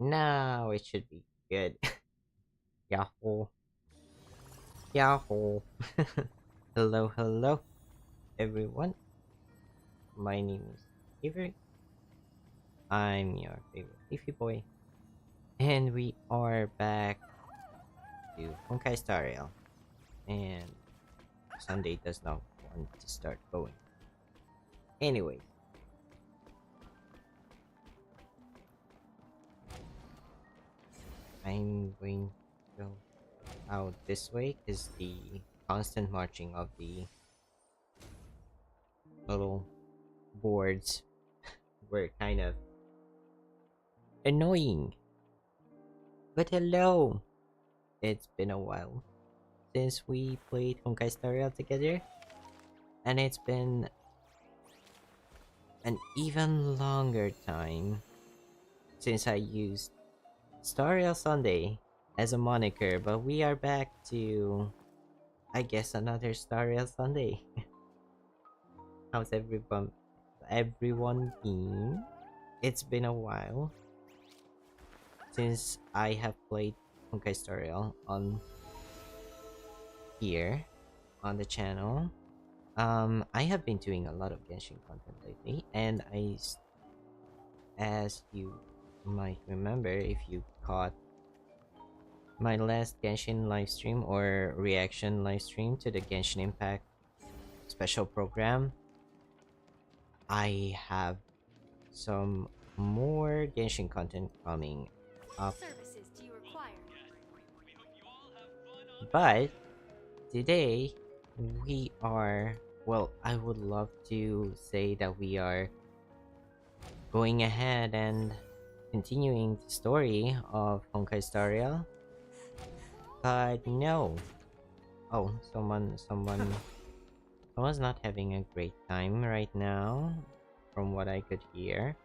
Now it should be good. Yahoo. Yahoo. Hello, hello, everyone. My name is Avery. I'm your favorite leafy boy. And we are back to honkaistarrail. And Sunday does not want to start going. Anyways, I'm going to go out this way because the constant marching of the little boards were kind of annoying. But hello! It's been a while since we played Honkai Star Rail together, and it's been an even longer time since I used Star Rail Sunday as a moniker, but we are back to, I guess, another Star Rail Sunday. How's everyone been? It's been a while since I have played Honkai Star Rail on here on the channel. I have been doing a lot of Genshin content lately, and as you might remember, if you caught my last Genshin livestream or reaction livestream to the Genshin Impact special program, I have some more Genshin content coming up. But today we are, well, I would love to say that we are going ahead and continuing the story of Honkai Star Rail, but no. Oh, someone's not having a great time right now, from what I could hear.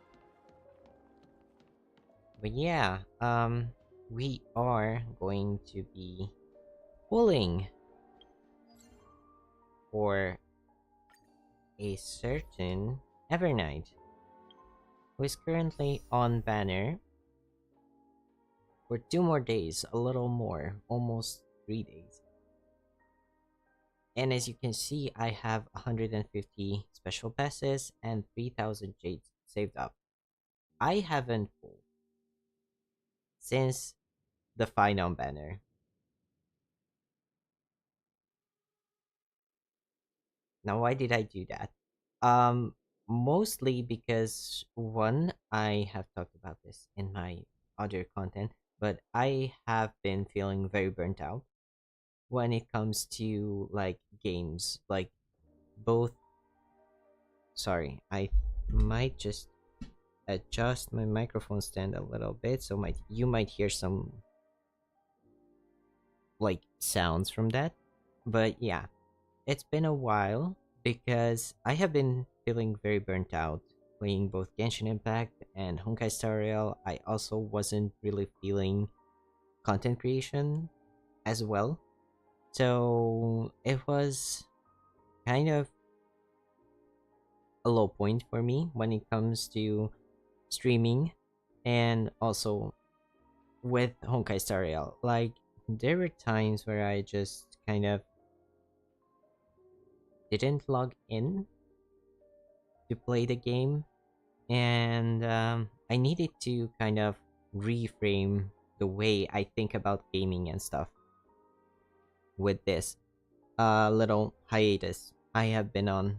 But yeah, we are going to be pulling for a certain Evernight, who is currently on banner for 2 more days, a little more, almost 3 days. And as you can see, I have 150 special passes and 3000 jades saved up. I haven't pulled since the final banner. Now, why did I do that? Um, Mostly because one, I have talked about this in my other content, but I have been feeling very burnt out when it comes to like games, like both. Sorry, I might just adjust my microphone stand a little bit, so you might hear some like sounds from that. But yeah, it's been a while because I have been feeling very burnt out playing both Genshin Impact and Honkai Star Rail. I also wasn't really feeling content creation as well. So it was kind of a low point for me when it comes to streaming and also with Honkai Star Rail. Like, there were times where I just kind of didn't log in to play the game, and I needed to kind of reframe the way I think about gaming and stuff with this little hiatus I have been on.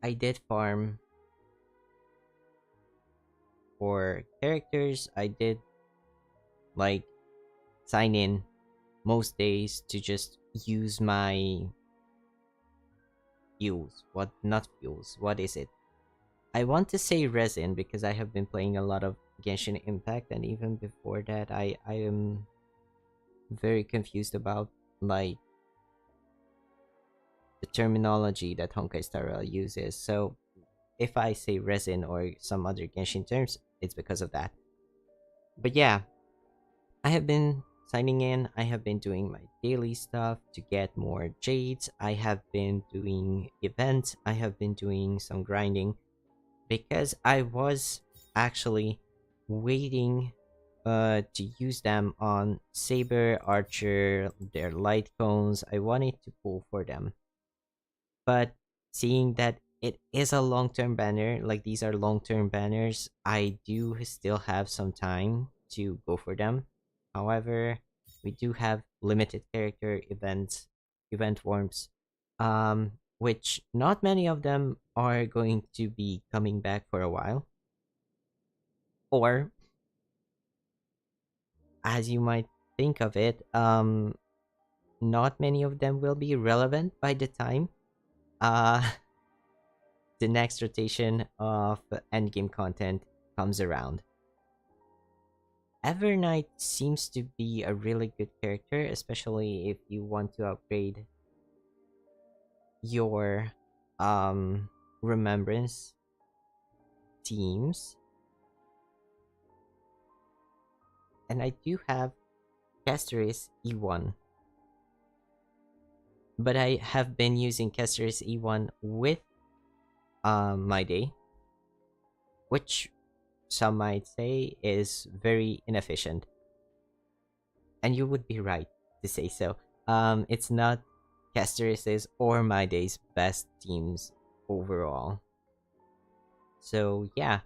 I did farm for characters. I did like sign in most days to just use my fuels. What, not fuels? What is it? I want to say resin because I have been playing a lot of Genshin Impact, and even before that, I am very confused about like the terminology that Honkai Star Rail uses. So if I say resin or some other Genshin terms, it's because of that. But yeah, I have been signing in. I have been doing my daily stuff to get more jades. I have been doing events. I have been doing some grinding because I was actually waiting to use them on Saber, Archer, their light cones. I wanted to pull for them. But seeing that it is a long term banner, like these are long term banners, I do still have some time to go for them. However, we do have limited character events, event forms, which not many of them are going to be coming back for a while. Or, as you might think of it, not many of them will be relevant by the time uh the next rotation of endgame content comes around. Evernight seems to be a really good character, especially if you want to upgrade your remembrance teams. And I do have Castoris E1, but I have been using Castoris E1 with my day, which some might say is very inefficient. And you would be right to say so. It's not Castoris's or my day's best teams overall. So yeah,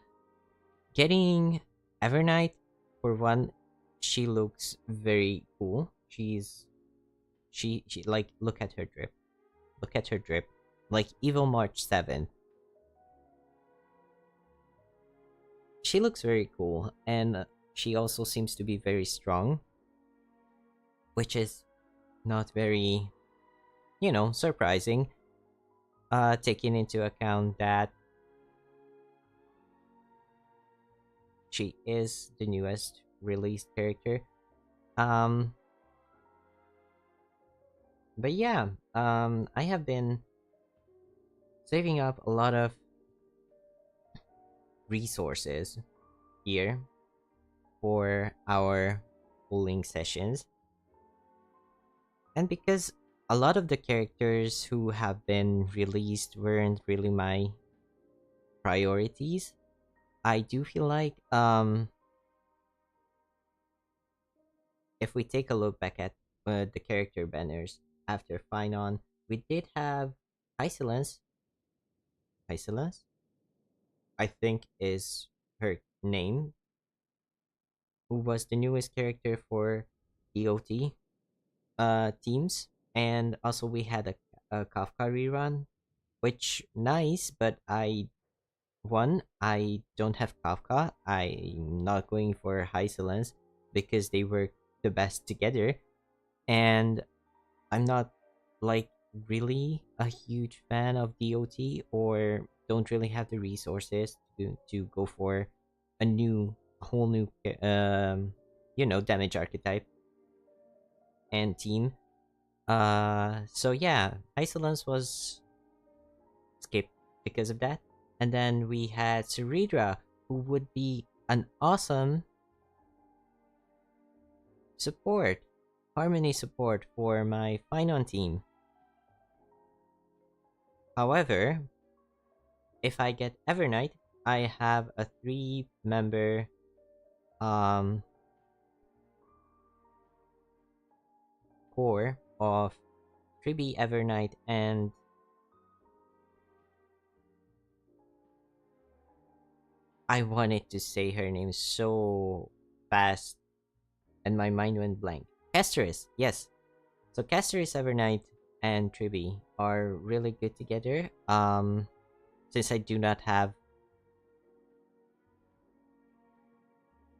getting Evernight for one, she looks very cool. She like look at her drip. Look at her drip. Like Evil March 7. She looks very cool and she also seems to be very strong, which is not very, surprising, taking into account that she is the newest released character. Um, but yeah, I have been saving up a lot of resources here for our pooling sessions, and because a lot of the characters who have been released weren't really my priorities, I do feel like if we take a look back at the character banners after Finon, we did have Hysilence. Hysilence, I think, is her name, who was the newest character for DOT teams, and also we had a Kafka rerun, which nice, but I don't have Kafka. I'm not going for Hysilence because they work the best together, and I'm not like really a huge fan of DOT or don't really have the resources to go for a whole new damage archetype and team. So yeah, Isolance was skipped because of that. And then we had Ceridra, who would be an awesome support, harmony support for my Finon team. However, if I get Evernight, I have a 3-member um core of Triby, Evernight, and I wanted to say her name so fast and my mind went blank. Castoris, yes. So Castoris, Evernight, and Triby are really good together. Since I do not have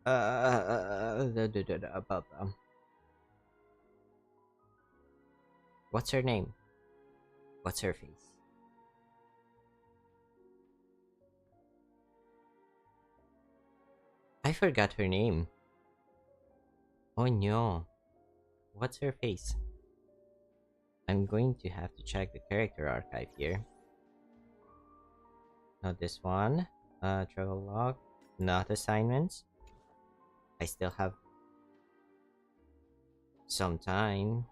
about what's her name? What's her face? I forgot her name. Oh no. What's her face? I'm going to have to check the character archive here. Not this one. Travel log. Not assignments. I still have some time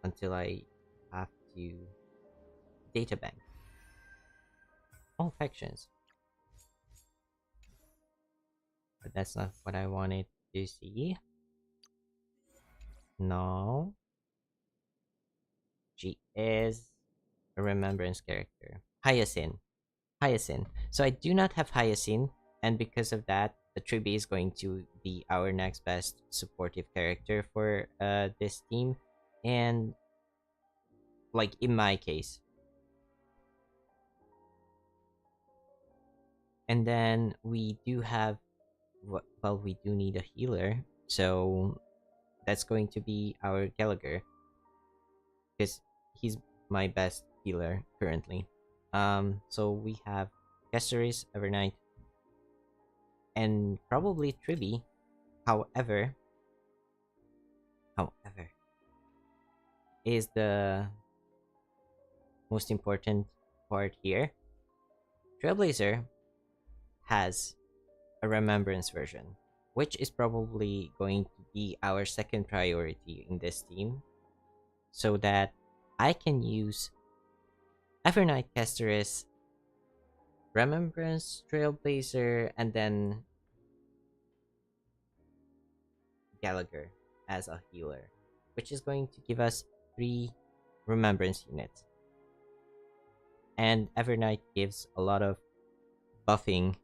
until I have to data bank. All factions. but that's not what I wanted to see. No, she is a remembrance character. Hyacinth. So I do not have Hyacinth, and because of that, the Tribi is going to be our next best supportive character for this team. And like in my case. And then we do have well, we do need a healer. So that's going to be our Gallagher because he's my best healer currently. So we have Kesseris, Evernight, and probably Tribi. However, however, is the most important part here. Trailblazer has a remembrance version, which is probably going to be our second priority in this team, so that I can use Evernight Casteress, Remembrance, Trailblazer, and then Gallagher as a healer, which is going to give us 3 Remembrance units. And Evernight gives a lot of buffing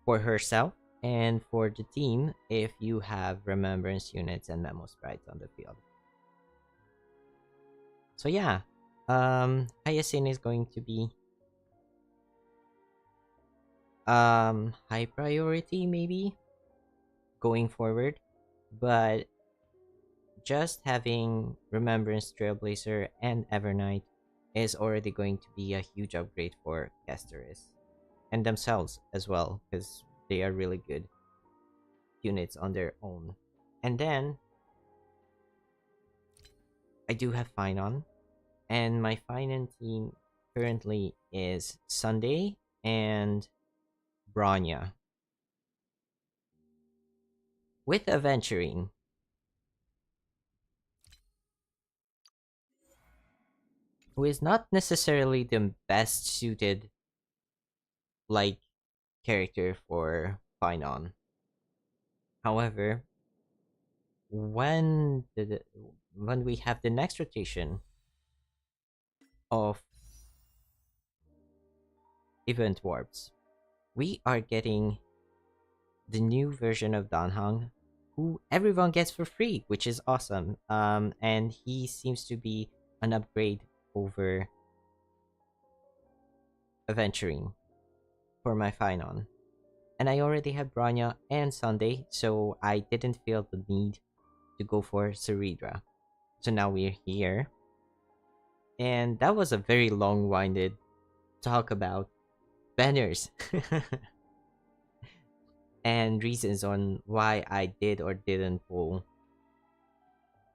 for herself and for the team if you have Remembrance units and Memo Sprites on the field. So yeah, Hyacinth is going to be high priority maybe going forward, but just having Remembrance, Trailblazer, and Evernight is already going to be a huge upgrade for Casteris and themselves as well, because they are really good units on their own. And then I do have Finon, and my Finon team currently is Sunday and Bronya. With Aventurine, who is not necessarily the best suited like character for Finon. However, when we have the next rotation of event warps, we are getting the new version of Danhang, who everyone gets for free, which is awesome. And he seems to be an upgrade over Aventuring for my Finon. And I already had Bronya and Sunday, so I didn't feel the need to go for Ceridra. So now we're here. And that was a very long-winded talk about banners and reasons on why I did or didn't pull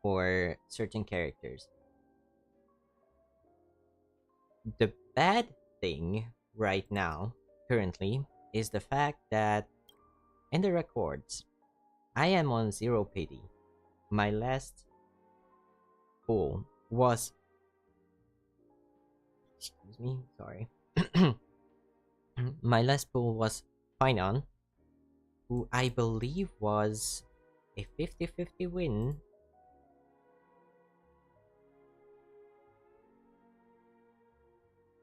for certain characters. The bad thing right now, currently, is the fact that in the records, I am on 0 pity. My last pull was. Excuse me, sorry. My last pull was Finon, who I believe was a 50-50 win.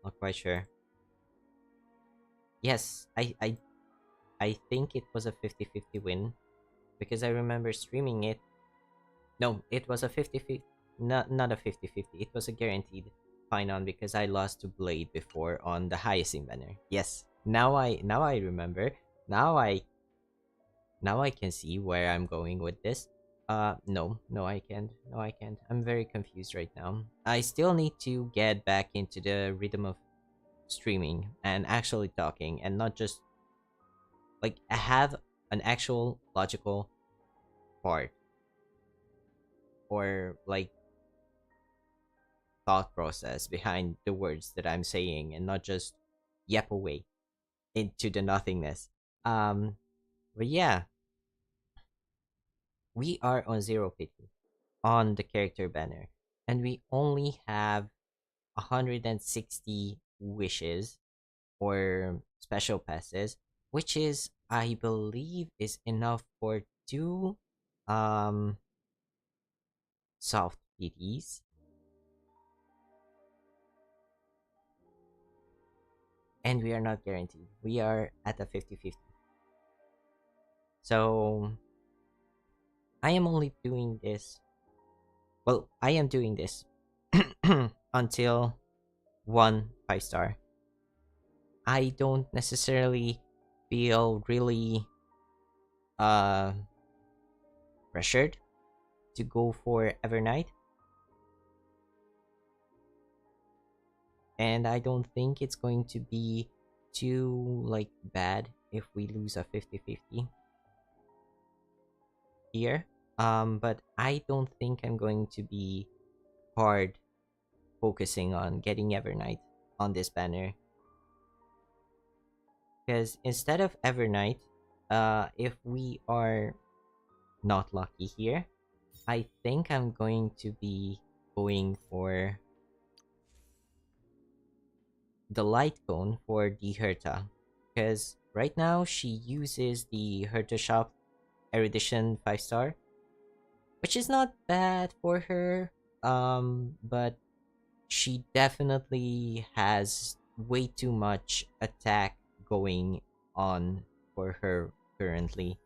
Not quite sure. Yes, I think it was a 50-50 win because I remember streaming it. No, it was a 50-50, not a 50-50. It was a guaranteed Finon because I lost to Blade before on the Hyacinth banner. Yes. Now I remember. Now I now I can see where I'm going with this. No, I can't. No, I can't. I'm very confused right now. I still need to get back into the rhythm of streaming and actually talking and not just like I have an actual logical part or like thought process behind the words that I'm saying and not just yap away into the nothingness. Um but yeah, we are on 0 pity on the character banner and we only have 160 wishes or special passes, which is I believe is enough for two um soft PTs, and we are not guaranteed. We are at a 50-50. So I am only doing this. Well, I am doing this until one 5 star. I don't necessarily feel really uh pressured to go for Evernight, and I don't think it's going to be too like bad if we lose a 50-50 here. But I don't think I'm going to be hard focusing on getting Evernight on this banner, because instead of Evernight, if we are not lucky here, I think I'm going to be going for the light cone for the Herta, because right now she uses the Herta shop erudition 5 star, which is not bad for her, but she definitely has way too much attack going on for her currently,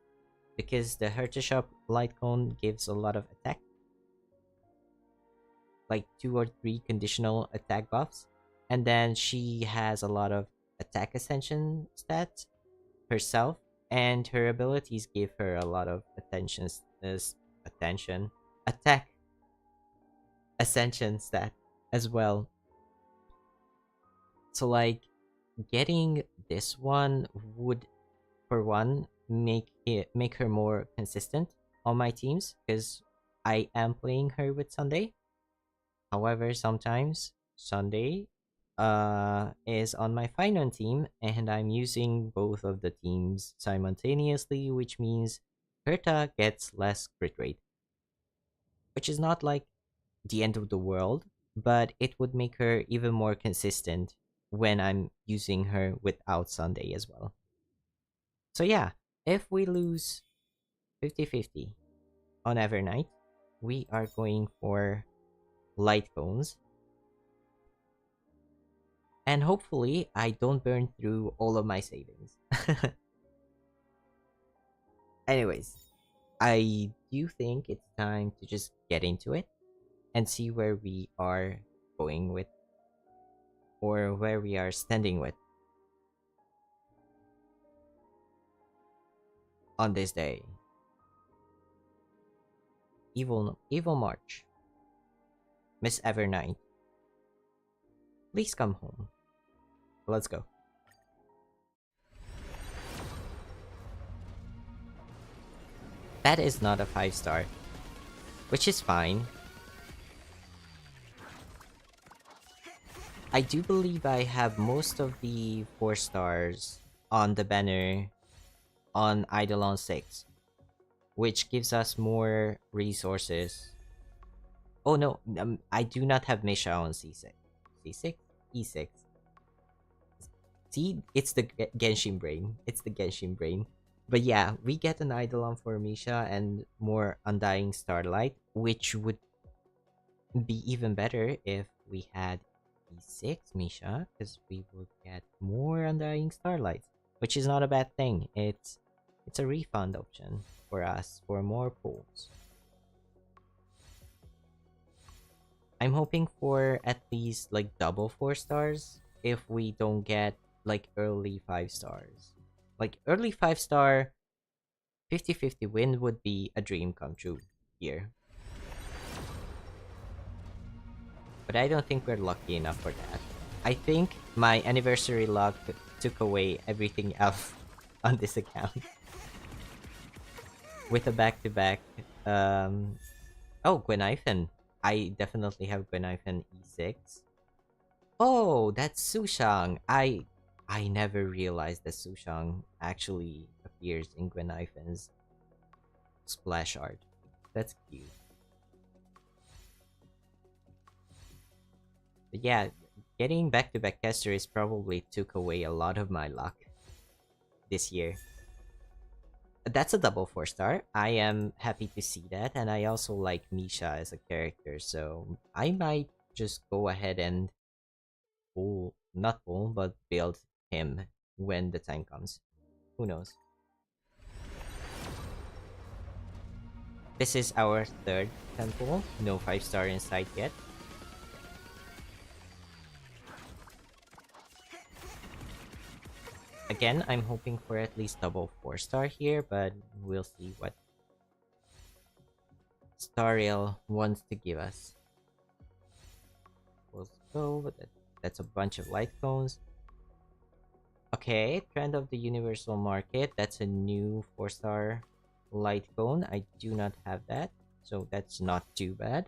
because the Herta shop light cone gives a lot of attack, like 2 or 3 conditional attack buffs, and then she has a lot of attack ascension stats herself, and her abilities give her a lot of attention attack ascension stat as well. So like getting this one would, for one, make her more consistent on my teams, because I am playing her with Sunday. However, sometimes Sunday is on my final team, and I'm using both of the teams simultaneously, which means Herta gets less crit rate, which is not like the end of the world, but it would make her even more consistent when I'm using her without Sunday as well. So yeah, if we lose 50-50 on Evernight, we are going for light cones, and hopefully I don't burn through all of my savings. Anyways, I do think it's time to just get into it and see where we are going with, or where we are standing with on this day. Evil March. Miss Evernight, please come home. Let's go. That is not a 5 star, which is fine. I do believe I have most of the 4 stars on the banner on Eidolon 6, which gives us more resources. Oh no, I do not have Misha on C6. C6? E6. See, it's the Genshin brain. It's the Genshin brain. But yeah, we get an Eidolon for Misha and more Undying Starlight, which would be even better if we had E6 Misha, because we would get more Undying Starlights, which is not a bad thing. It's a refund option for us for more pulls. I'm hoping for at least like double 4 stars if we don't get like early 5 stars. Like early 5 star 50-50 win would be a dream come true here. But I don't think we're lucky enough for that. I think my anniversary luck took away everything else on this account. With a back-to-back, oh, Gwenhyphen. I definitely have Gwenhyphen E6. Oh, that's Sushang. I never realized that Sushang actually appears in Gwenhyphen's splash art. That's cute. But yeah, getting back-to-back Kesters probably took away a lot of my luck this year. That's a double 4-star. I am happy to see that, and I also like Misha as a character, so I might just go ahead and pull, not pull, but build him when the time comes. Who knows? This is our third temple. No 5-star in sight yet. Again, I'm hoping for at least double 4-star here, but we'll see what Stariel wants to give us. Let's go. That's a bunch of light cones. Okay, Trend of the Universal Market. That's a new 4-star light cone. I do not have that, so that's not too bad.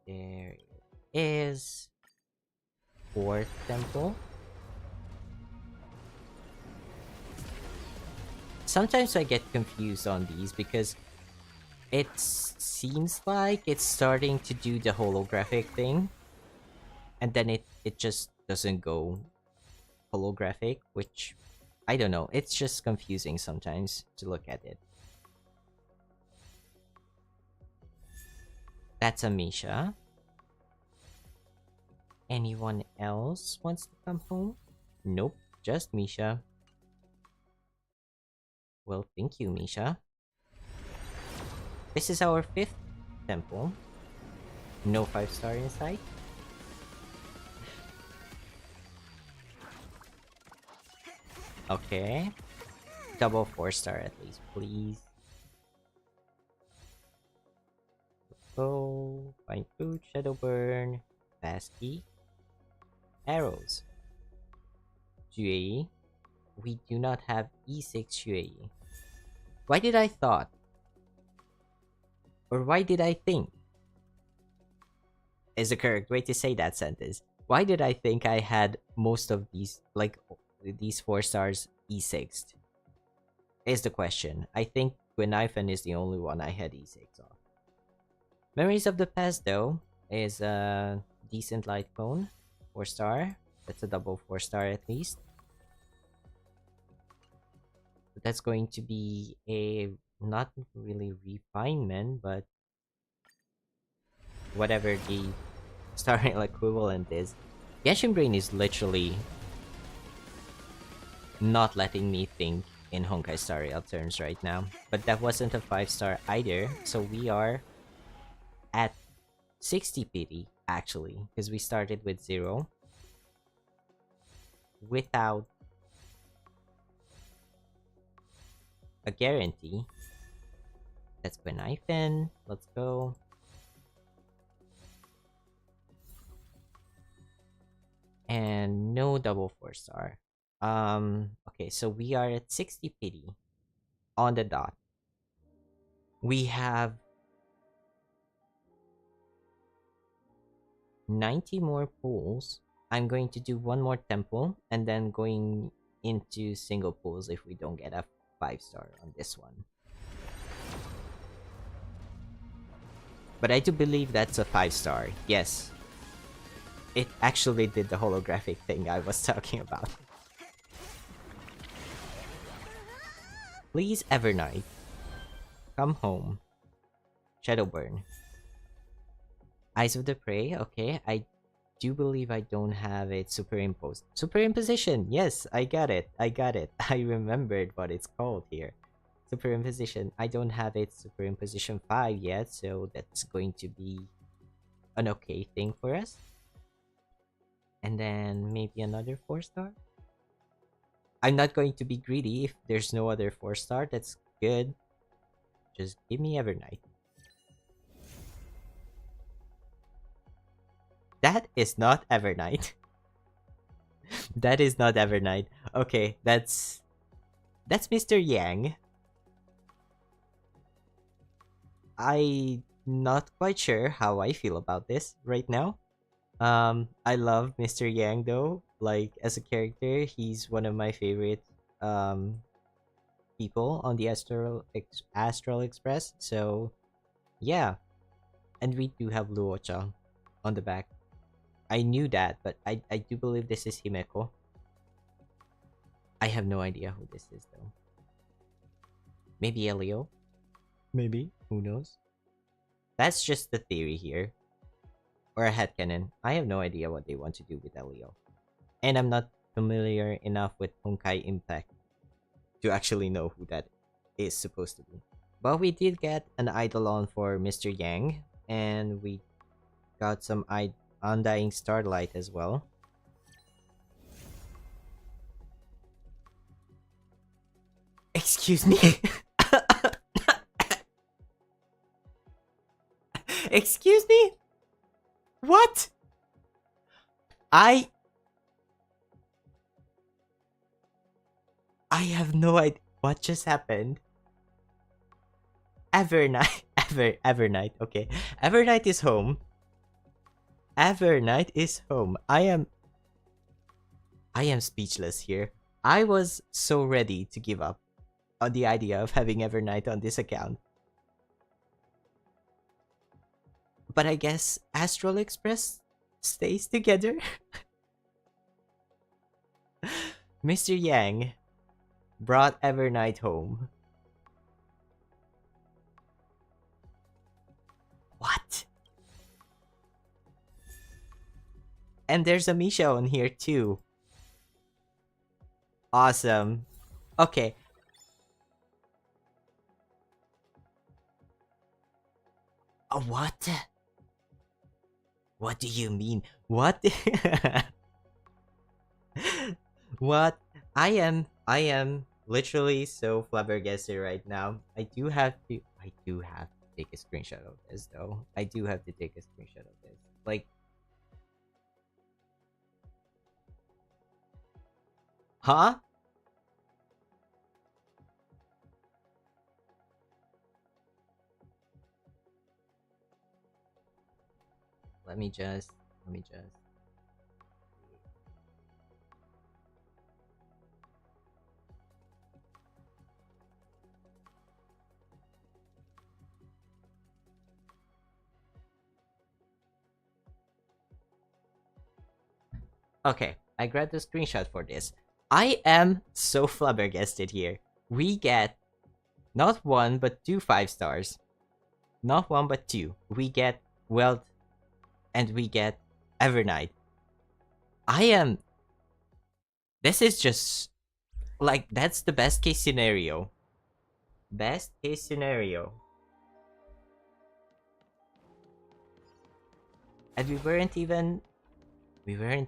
There it is. Fourth temple. Sometimes I get confused on these because it seems like it's starting to do the holographic thing, and then it just doesn't go holographic, which I don't know. It's just confusing sometimes to look at it. That's Amisha. Anyone else wants to come home? Nope, just Misha. Well, thank you, Misha. This is our fifth temple. No 5-star inside. Okay. Double 4-star at least, please. Go. Find food, shadow burn, fast key, arrows. Juei. We do not have E6 Juei. Why did I thought? Or why did I think? Is the correct way to say that sentence. Why did I think I had most of these, like, these 4-stars E6? Is the question. I think Gwynaifen is the only one I had E6 of. Memories of the Past, though, is a decent light cone. 4-star. That's a double 4-star at least. But that's going to be a not really refinement, but whatever the star rail equivalent is. Genshin Brain is literally not letting me think in Honkai Star Rail terms right now. But that wasn't a 5-star either, so we are at 60 pity actually, because we started with 0 without a guarantee. That's Benaifen. Let's go. And no double 4-star. Okay, so we are at 60 pity on the dot. We have 90 more pools. I'm going to do one more temple and then going into single pools if we don't get a 5-star on this one. But I do believe that's a 5-star. Yes. It actually did the holographic thing I was talking about. Please, Evernight. Come home. Shadowburn. Eyes of the Prey. Okay, I do believe I don't have it superimposed. Superimposition! Yes, I got it. I got it. I remembered what it's called here. Superimposition. I don't have it superimposition 5 yet, so that's going to be an okay thing for us. And then maybe another 4-star? I'm not going to be greedy if there's no other 4-star. That's good. Just give me Evernight. That is not Evernight. That is not Evernight. Okay, that's Mr. Yang. I'm not quite sure how I feel about this right now. I love Mr. Yang though. Like as a character, he's one of my favorite people on the Astral Express. So yeah, and we do have Luocha on the back. I knew that, but I do believe this is Himeko. I have no idea who this is though. Maybe Elio? Maybe. Who knows? That's just the theory here. Or a headcanon. I have no idea what they want to do with Elio. And I'm not familiar enough with Honkai Impact to actually know who that is supposed to be. But we did get an Eidolon for Mr. Yang, and we got some Undying Starlight as well. Excuse me? Excuse me? What? I have no idea what just happened. Evernight, Evernight. Okay, Evernight is home. Evernight is home. I am speechless here. I was so ready to give up on the idea of having Evernight on this account. But I guess Astral Express stays together. Mr. Yang brought Evernight home. What? And there's a Misha on here too. Awesome. Okay. What? What do you mean? What? What? I am literally so flabbergasted right now. I do have to take a screenshot of this though. I do have to take a screenshot of this. Like, huh? Let me just Okay, I grabbed a screenshot for this. I am so flabbergasted here. We get not one but two 5 stars. Not one but two. We get Wealth and we get Evernight. I am. This is just like that's the best case scenario. Best case scenario. And we weren't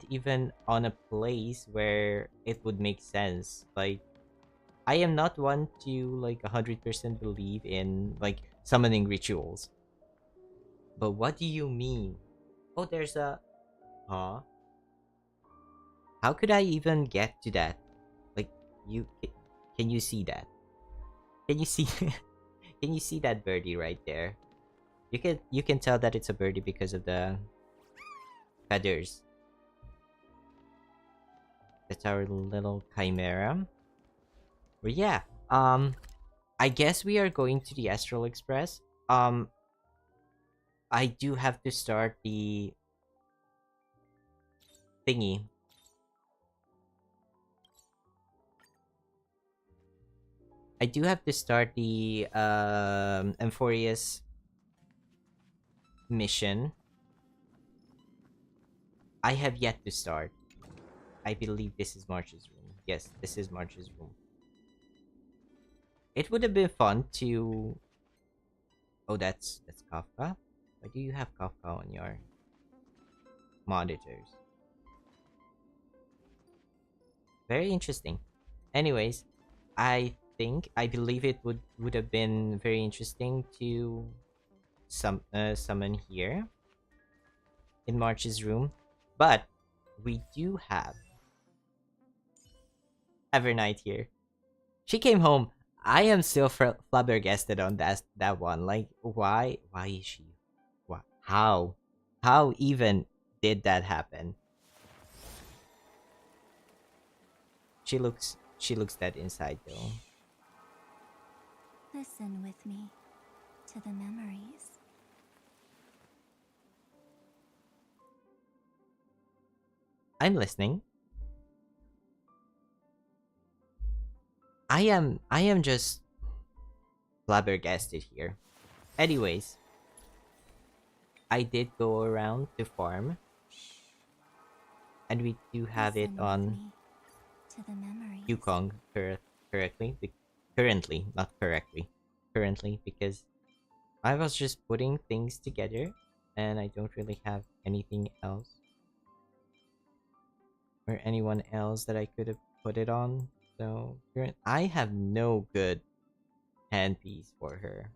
even on a place where it would make sense. Like, I am not one to like 100% believe in like summoning rituals. But what do you mean? Oh, there's a huh? How could I even get to that? Like, you can you see that? Can you see can you see that birdie right there? You can tell that it's a birdie because of the feathers. That's our little chimera. But yeah, I guess we are going to the Astral Express. I do have to start the thingy. I do have to start the Amphorius mission. I have yet to start. I believe this is March's room. Yes, this is March's room. It would have been fun to. Oh, that's Kafka. Why do you have Kafka on your monitors? Very interesting. Anyways, I believe it would have been very interesting to summon here in March's room, but we do have Evernight here. She came home. I am still flabbergasted on that one. Like, why is she? What? How even did that happen? She looks dead inside though. Listen with me to the memories. I'm listening. I am just flabbergasted here. Anyways, I did go around to farm, and we do have it Listen with on me to the memories. Yukong correctly, currently, not correctly, currently, because I was just putting things together, and I don't really have anything else or anyone else that I could have put it on. So I have no good handpiece for her.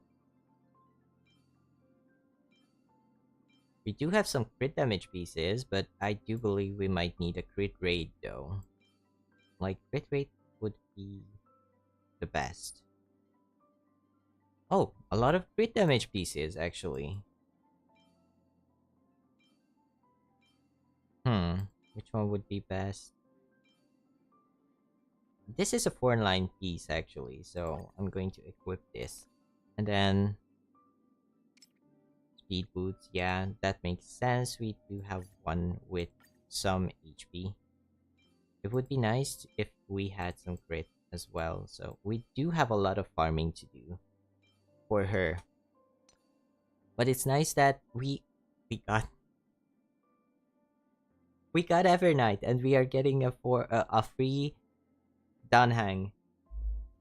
We do have some crit damage pieces, but I do believe we might need a crit rate though. Like crit rate would be the best. Oh, a lot of crit damage pieces actually. Which one would be best? This is a 4-line piece actually, so I'm going to equip this. And then speed boots, yeah, that makes sense. We do have one with some HP. It would be nice if we had some crit as well. So we do have a lot of farming to do for her. But it's nice that we got we got Evernight, and we are getting a free Danhang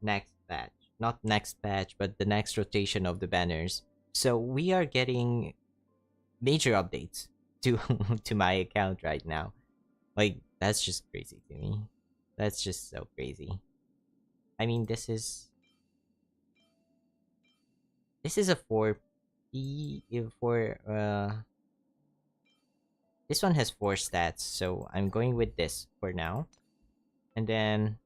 next batch. Not next batch, but the next rotation of the banners. So we are getting major updates to to my account right now. Like that's just crazy to me. That's just so crazy. I mean, this is a 4P for this one has 4 stats, so I'm going with this for now. And then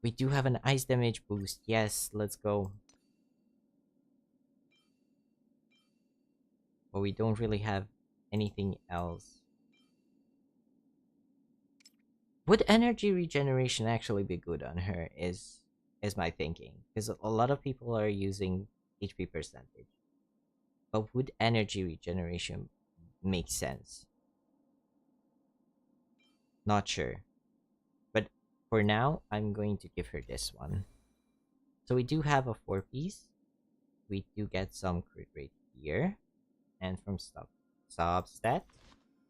we do have an ice damage boost. Yes, let's go. But we don't really have anything else. Would energy regeneration actually be good on her is my thinking. Because a lot of people are using HP percentage. But would energy regeneration make sense? Not sure. But for now, I'm going to give her this one. So we do have a 4-piece. We do get some crit rate here. And from substat.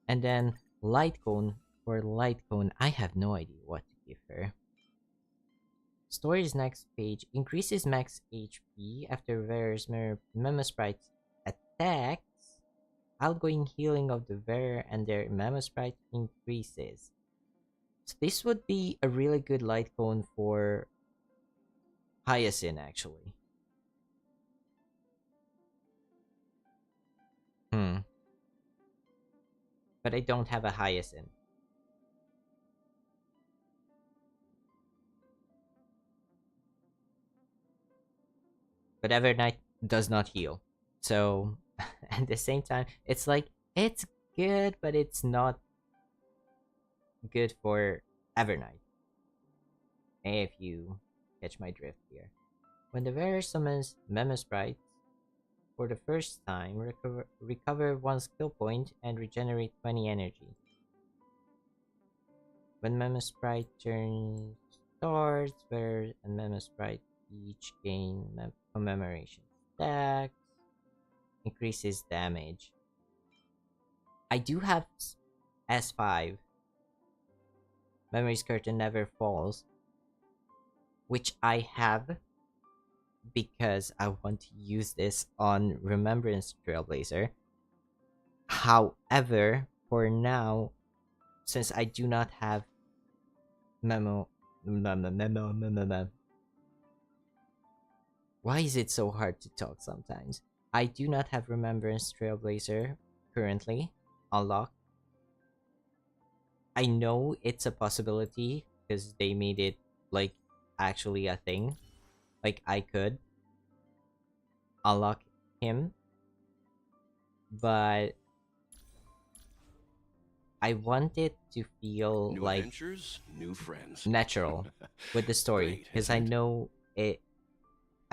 And then light cone. For light cone, I have no idea what to give her. Story's next page increases max HP after various Memo Sprites attacks. Outgoing healing of the wearer and their Memo Sprite increases. So this would be a really good light cone for Hyacinth, actually. Hmm. But I don't have a Hyacinth. But Evernight does not heal. So at the same time, it's like it's good, but it's not good for Evernight. If you catch my drift here. When the wearer summons Memo Sprites for the first time, recover 1 skill point and regenerate 20 energy. When Memo Sprite turn starts, wearer and Memo Sprite each gain commemoration stacks, increases damage. I do have S5, Memory's Curtain Never Falls, which I have because I want to use this on Remembrance Trailblazer. However, for now, since I do not have memo, why is it so hard to talk sometimes? I do not have Remembrance Trailblazer currently unlocked. I know it's a possibility because they made it like actually a thing. Like I could unlock him, but I want it to feel New like adventures, new friends. natural with the story Great, because isn't it?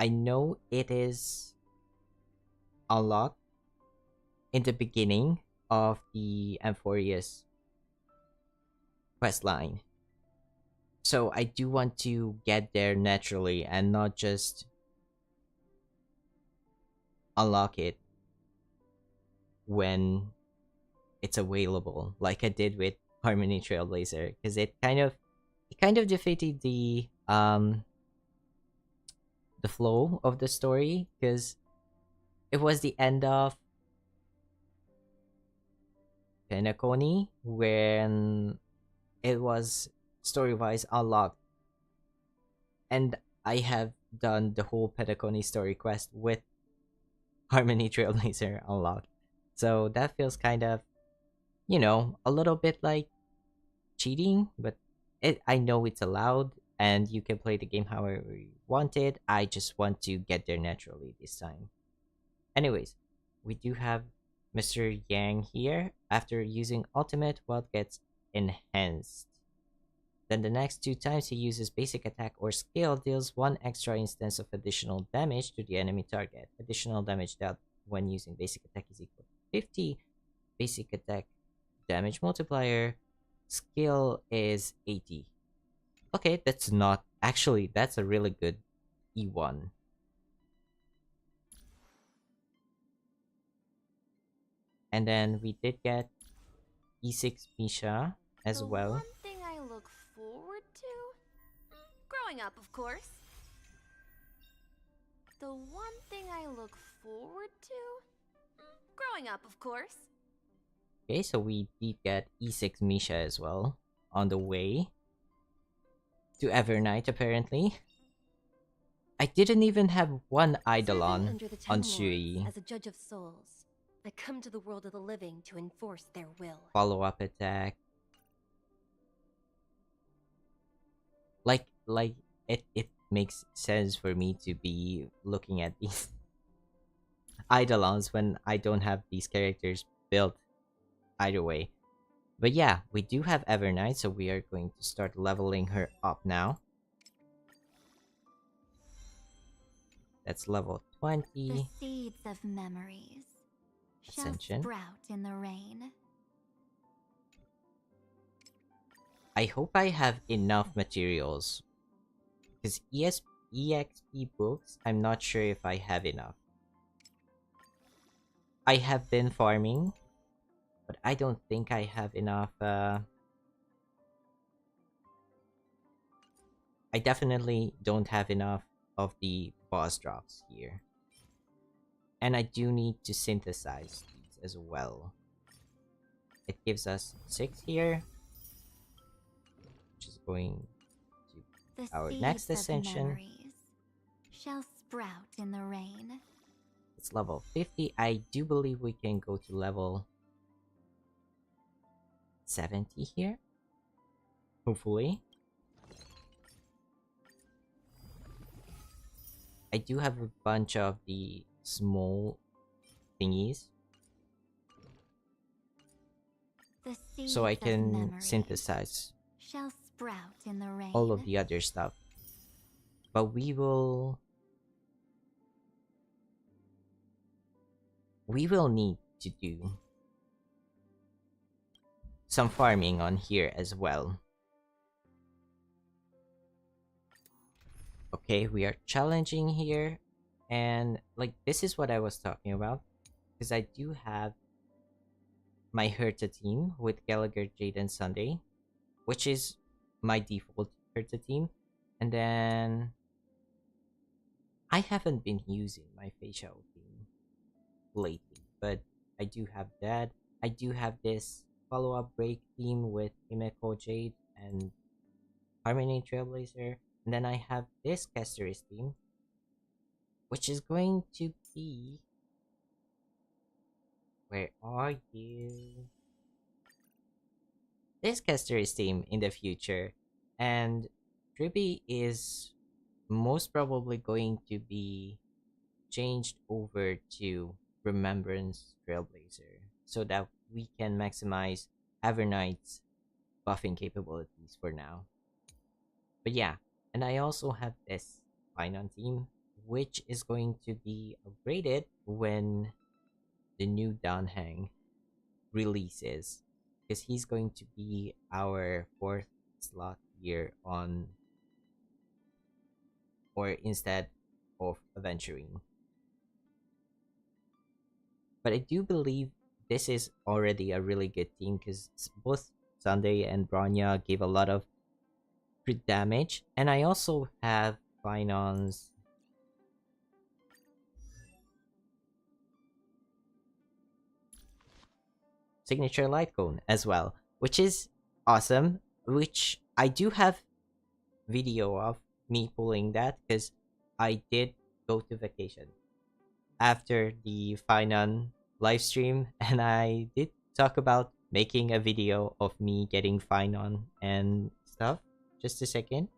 I know it is unlocked in the beginning of the Amphorius quest line. So I do want to get there naturally and not just unlock it when it's available, like I did with Harmony Trailblazer, because it kind of defeated the flow of the story, because it was the end of Penacony when it was story wise unlocked, and I have done the whole Penacony story quest with Harmony Trailblazer unlocked. So that feels kind of, a little bit like cheating, but I know it's allowed and you can play the game however you want it. I just want to get there naturally this time. Anyways, we do have Mr. Yang here. After using ultimate, wealth gets enhanced. Then the next two times he uses basic attack or skill deals one extra instance of additional damage to the enemy target. Additional damage dealt when using basic attack is equal to 50 basic attack damage multiplier. Skill is 80. Okay, that's a really good E1. And then we did get E6 Misha as The well. one thing I look forward to? Growing up, of course. The one thing I look forward to? Growing up, of course. Okay, so we did get E6 Misha as well on the way to Evernight, apparently. I didn't even have one Serving Eidolon under the on Ten Lords Shui. as a judge of souls, I come to the world of the living to enforce their will. Follow-up attack. Like it makes sense for me to be looking at these Eidolons when I don't have these characters built either way. But yeah, we do have Evernight, so we are going to start leveling her up now. That's level The 20. seeds of memories shall Ascension. sprout in the rain. I hope I have enough materials. Because EXP books, I'm not sure if I have enough. I have been farming, but I don't think I have enough. I definitely don't have enough of the boss drops here. And I do need to synthesize these as well. It gives us 6 here, which is going to The our seeds next of ascension. memories shall sprout in the rain. It's level 50. I do believe we can go to level 70 here. Hopefully. I do have a bunch of the small thingies, The seeds so I of can memories synthesize shall sprout in the rain. all of the other stuff. But we will need to do some farming on here as well. Okay, we are challenging here, and like this is what I was talking about, because I do have my Herta team with Gallagher, Jade, and Sunday, which is my default Herta team, and then I haven't been using my facial team lately, but I do have that. I do have this follow-up break team with Himeko, Jade, and Harmony Trailblazer, and then I have this Caster's team, which is going to be, where are you? This Caster's team in the future, and Tribby is most probably going to be changed over to Remembrance Trailblazer so that we can maximize Avernight's buffing capabilities for now. But yeah, and I also have this Finon team, which is going to be upgraded when the new Danhang releases, because he's going to be our fourth slot here on, or instead of adventuring. But I do believe this is already a really good team because both Sunday and Bronya gave a lot of crit damage, and I also have Finon's signature light cone as well, which is awesome. Which I do have video of me pulling that because I did go to vacation after the Finon live stream, and I did talk about making a video of me getting Finon and stuff. Just a second.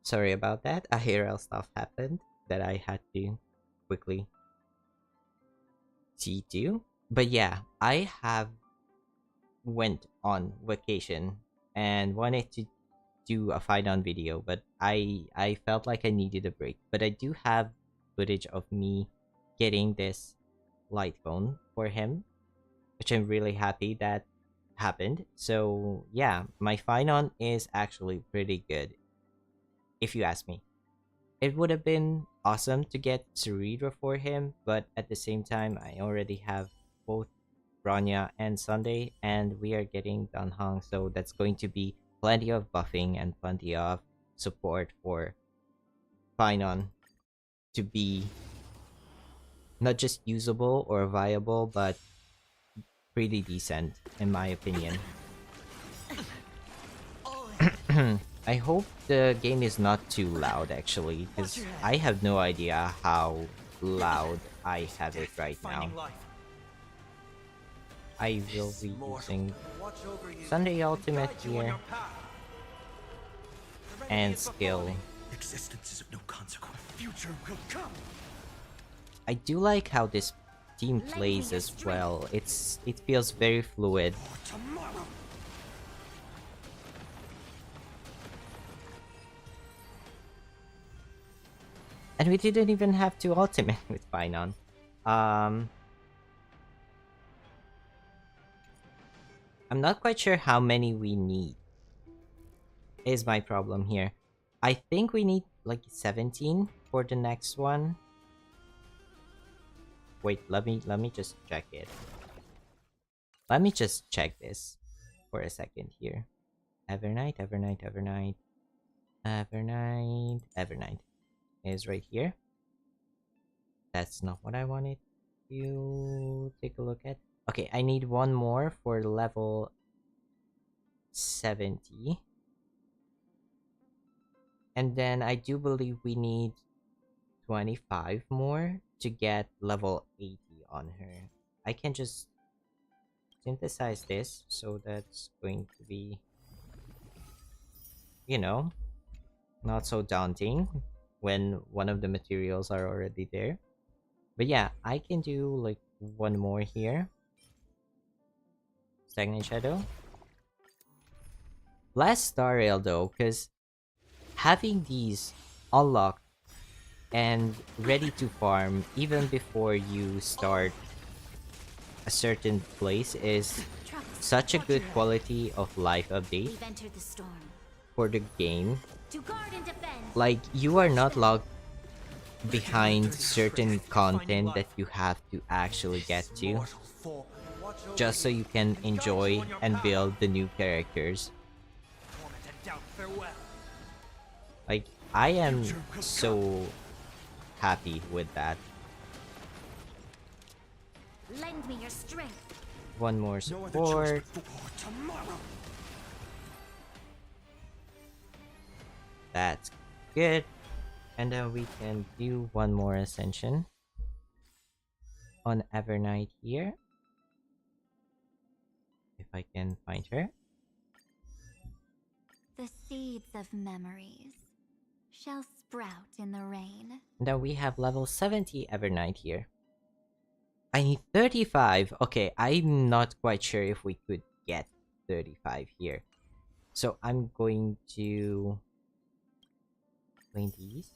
Sorry about that. A hero stuff happened that I had to quickly see to. But yeah, I have went on vacation and wanted to do a fight on video, but I felt like I needed a break. But I do have footage of me getting this light phone for him, which I'm really happy that happened. So yeah, my Finon is actually pretty good, if you ask me. It would have been awesome to get Cerebra for him, but at the same time, I already have both Bronya and Sunday, and we are getting Danhang, so that's going to be plenty of buffing and plenty of support for Finon to be not just usable or viable, but pretty decent, in my opinion. I hope the game is not too loud, actually, because I have no idea how loud I have it right now. I will be using Sunday Ultimate here and skill. Existence is of no consequence. Future will come. I do like how this team plays as well. It feels very fluid. Tomorrow. And we didn't even have to ultimate with Finon. Um I'm not quite sure how many we need. Is my problem here. I think we need like 17 for the next one. Wait, let me just check it. Let me just check this for a second here. Evernight, Evernight, Evernight, Evernight, Evernight is right here. That's not what I wanted to take a look at. Okay, I need one more for level 70. And then I do believe we need 25 more to get level 80 on her. I can just synthesize this, so that's going to be, you know, not so daunting when one of the materials are already there. But yeah, I can do like one more here. Stagnant Shadow. Less Star Rail though, because having these unlocked and ready to farm even before you start a certain place is such a good quality of life update We've entered the storm. for the game. To guard and defend. Like, you are not locked behind certain content that you have to actually get to just so you can enjoy and build the new characters. Like, I am so happy with that. Lend me your strength. One more support. That's good. And then we can do one more ascension on Evernight here. If I can find her. The seeds of memories shall sprout in the rain. Then we have level 70 Evernight here. I need 35. Okay, I'm not quite sure if we could get 35 here. So I'm going to clean these.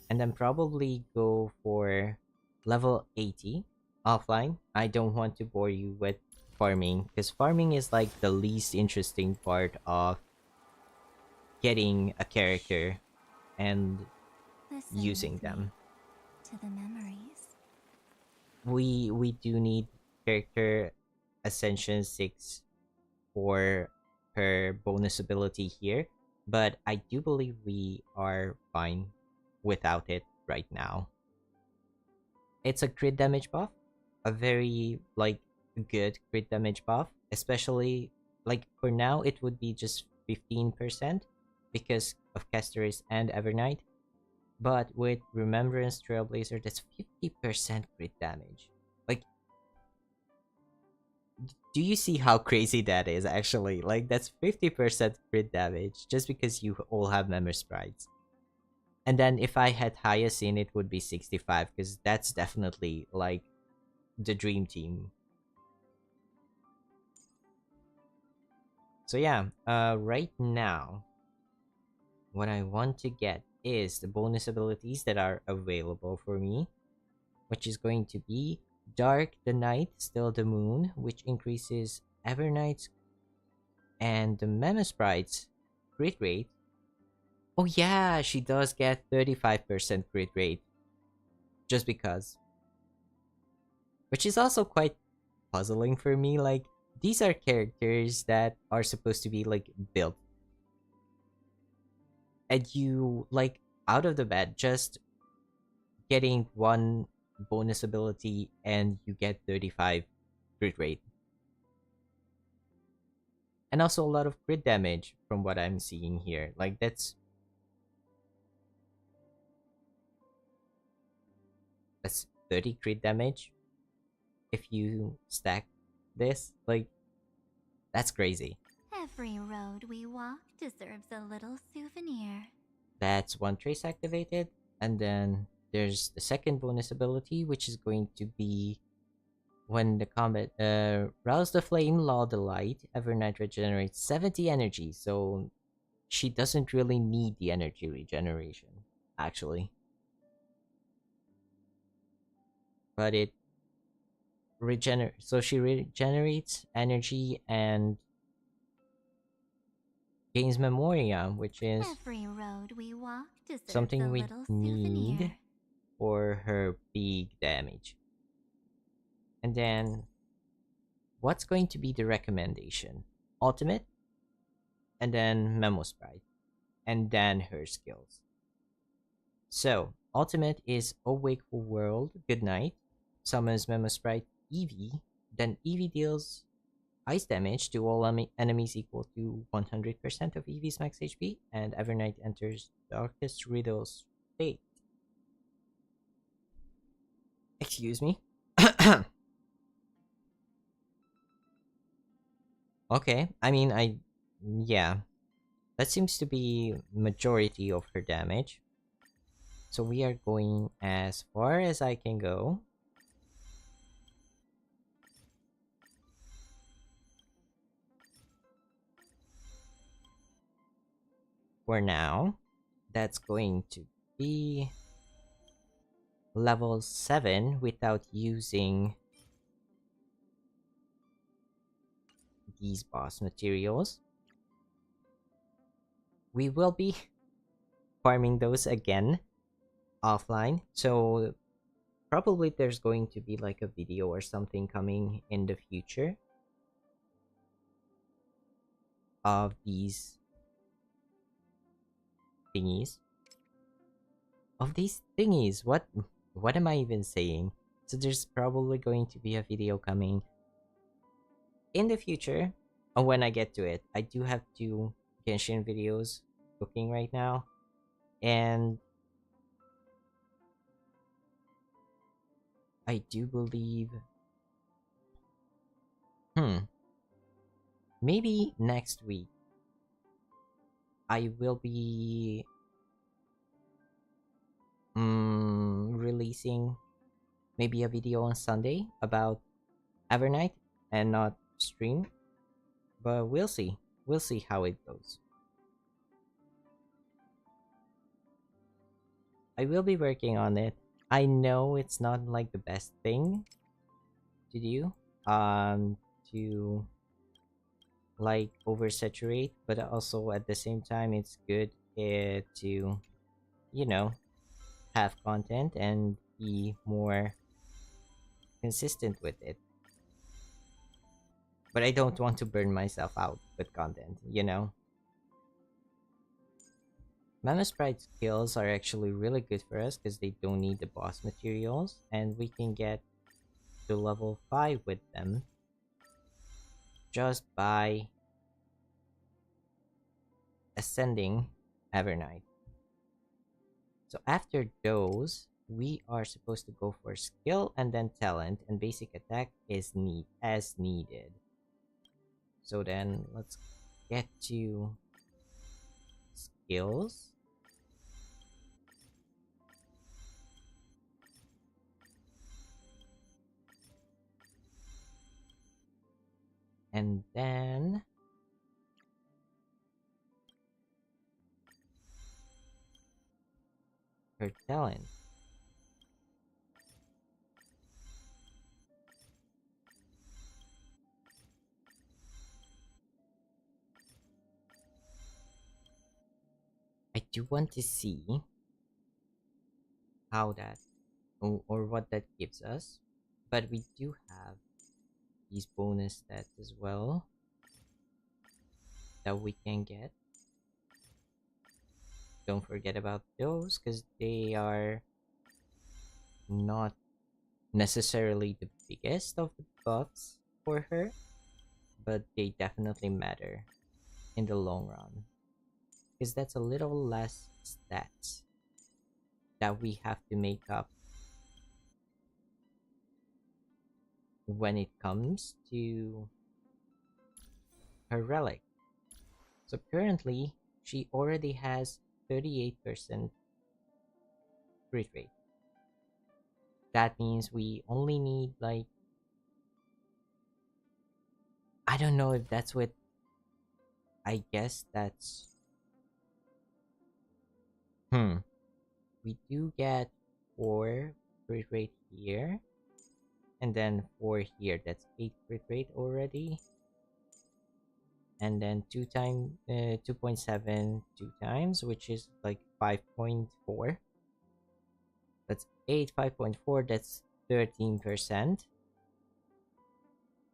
And then probably go for level 80 offline. I don't want to bore you with farming, because farming is like the least interesting part of getting a character and Listen using with me them. to the memories. We do need character ascension 6 for her bonus ability here, but I do believe we are fine without it right now. It's a crit damage buff, a very like good crit damage buff, especially like for now it would be just 15% because of Casteris and Evernight, but with Remembrance Trailblazer that's 50% crit damage. Like, do you see how crazy that is actually? Like, that's 50% crit damage just because you all have Member Sprites. And then if I had Hyacinth, it would be 65 because that's definitely like the dream team. So yeah, right now, what I want to get is the bonus abilities that are available for me, which is going to be Dark the Night, Still the Moon, which increases Evernight's and the Meme Sprite's crit rate. Oh yeah, she does get 35% crit rate, just because. Which is also quite puzzling for me. Like, these are characters that are supposed to be like built, and you like out of the bat just getting one bonus ability and you get 35 crit rate, and also a lot of crit damage from what I'm seeing here. Like, that's 30 crit damage if you stack this. Like, that's crazy. Every road we walk deserves a little souvenir. That's one trace activated, and then there's the second bonus ability, which is going to be when the combat rouse the flame, lull the light. Evernight regenerates 70 energy, so she doesn't really need the energy regeneration, actually. But it so she regenerates energy and gains memoria, which is Every road we walk deserves a something we little need souvenir. for her big damage. And then what's going to be the recommendation? Ultimate, and then Memo Sprite, and then her skills. So, Ultimate is O Wakeful World, Good Night, summons Memo Sprite Eevee, then Eevee deals ice damage to all enemies equal to 100% of Eevee's max HP, and Evernight enters Darkest Riddle's state. Excuse me. Okay, I mean, yeah, that seems to be majority of her damage. So we are going as far as I can go. For now, that's going to be level 7 without using these boss materials. We will be farming those again offline, so probably there's going to be like a video or something coming in the future of these thingies. What am I even saying? So there's probably going to be a video coming in the future. When I get to it, I do have two Genshin videos cooking right now, and I do believe, maybe next week I will be releasing maybe a video on Sunday about Evernight and not stream, but we'll see. We'll see how it goes. I will be working on it. I know it's not like the best thing to do, to like oversaturate, but also at the same time, it's good to, you know, have content and be more consistent with it. But I don't want to burn myself out with content, you know? Mama Sprite skills are actually really good for us because they don't need the boss materials, and we can get to level 5 with them just by ascending Evernight. So after those, we are supposed to go for skill and then talent, and basic attack is needed. So then let's get to skills. And then her talent. I do want to see how that or what that gives us. But we do have these bonus stats as well that we can get. Don't forget about those because they are not necessarily the biggest of the buffs for her, but they definitely matter in the long run because that's a little less stats that we have to make up when it comes to her relic. So currently, she already has 38% crit rate. That means we only need like, I don't know if that's what, I guess that's, we do get 4 crit rate here, and then 4 here. That's 8 crit rate already. And then 2.7 two times, which is like 5.4. That's 8, 5.4, that's 13%.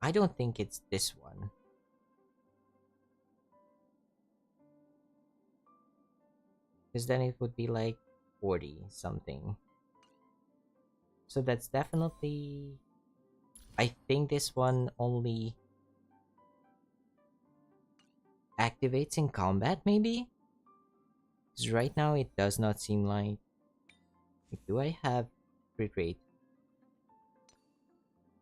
I don't think it's this one. Because then it would be like 40 something. So that's definitely, I think this one only activates in combat, maybe? Because right now it does not seem like, do I have crit rate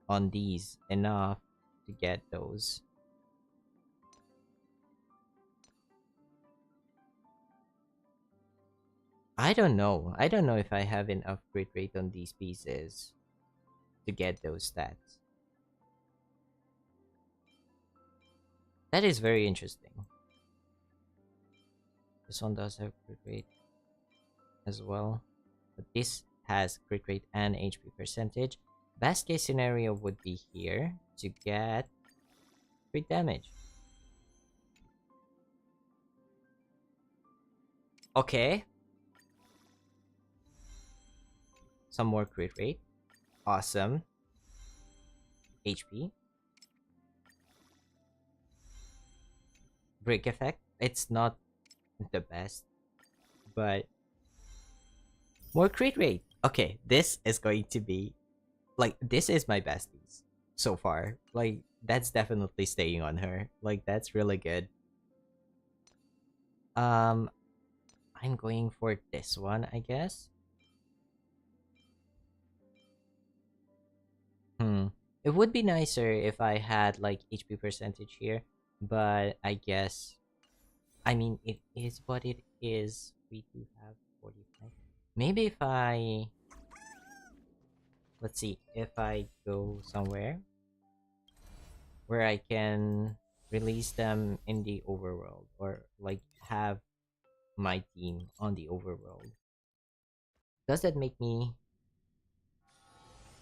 on these enough to get those? I don't know. I don't know if I have enough crit rate on these pieces to get those stats. That is very interesting. This one does have crit rate as well, but this has crit rate and HP percentage. Best case scenario would be here to get crit damage. Okay. Some more crit rate. Awesome. HP. Break effect. It's not the best, but more crit rate. Okay, this is going to be like, this is my besties so far. Like, that's definitely staying on her. Like, that's really good. Um, I'm going for this one, I guess. It would be nicer if I had like HP percentage here, but I guess, I mean, it is what it is. We do have 45. Maybe if I, let's see, if I go somewhere where I can release them in the overworld, or like have my team on the overworld, does that make me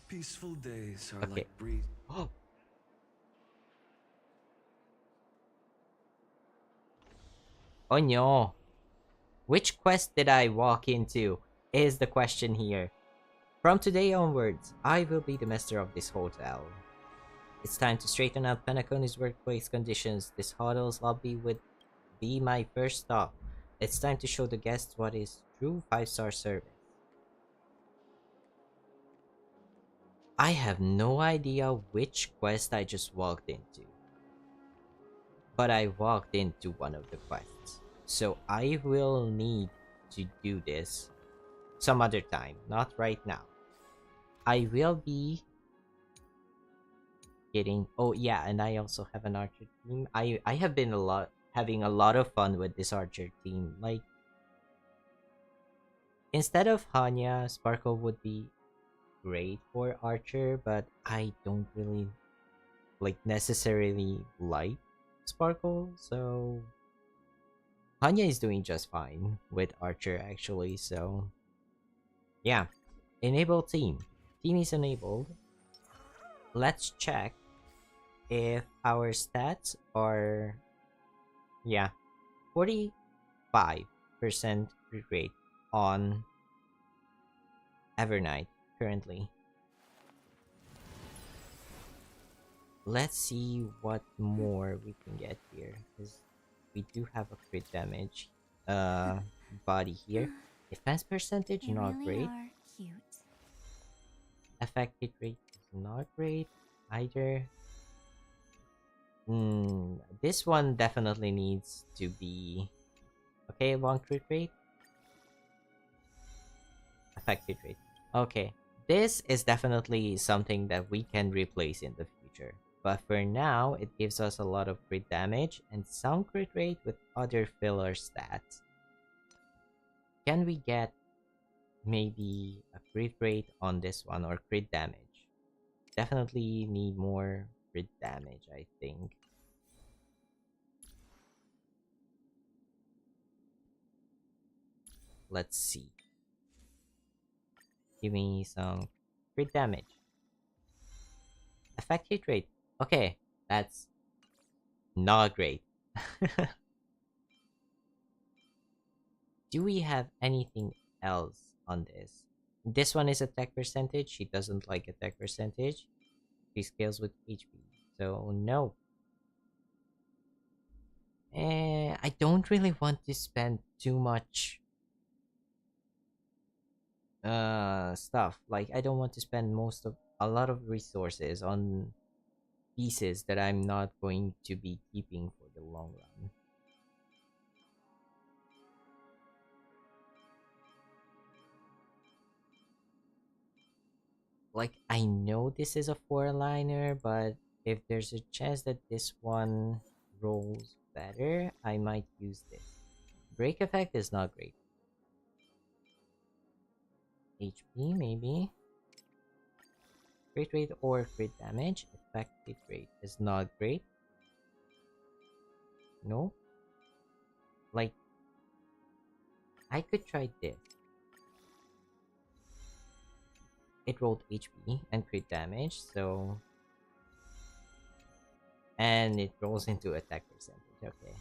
Peaceful days are okay? like breeze. Oh no! Which quest did I walk into? Is the question here. From today onwards, I will be the master of this hotel. It's time to straighten out Penacony's workplace conditions. This hotel's lobby would be my first stop. It's time to show the guests what is true 5-star service. I have no idea which quest I just walked into, but I walked into one of the quests. So I will need to do this some other time, not right now. I will be getting, oh yeah, and I also have an archer team. I have been a lot having a lot of fun with this archer team. Like, instead of Hanya, Sparkle would be great for archer, but I don't really like necessarily like Sparkle, so Hanya is doing just fine with archer actually. So yeah, enable team. Team is enabled. Let's check if our stats are, yeah, 45% crit rate on Evernight currently. Let's see what more we can get here, because we do have a crit damage uh body here. Defense percentage They not really great. are cute. Affected rate is not great either. This one definitely needs to be okay. One crit rate, affected rate. Okay, this is definitely something that we can replace in the future. But for now, it gives us a lot of crit damage and some crit rate with other filler stats. Can we get maybe a crit rate on this one, or crit damage? Definitely need more crit damage, I think. Let's see. Give me some crit damage. Effect hit rate. Okay, that's not great. Do we have anything else on this? This one is attack percentage. She doesn't like attack percentage. She scales with HP. So no. I don't really want to spend too much stuff. Like, I don't want to spend most of a lot of resources on pieces that I'm not going to be keeping for the long run. Like, I know this is a four-liner, but if there's a chance that this one rolls better, I might use this. Break effect is not great. HP maybe. Crit rate or crit damage. Effective rate is not great. No. Like, I could try this. It rolled HP and crit damage, so, and it rolls into attack percentage. Okay.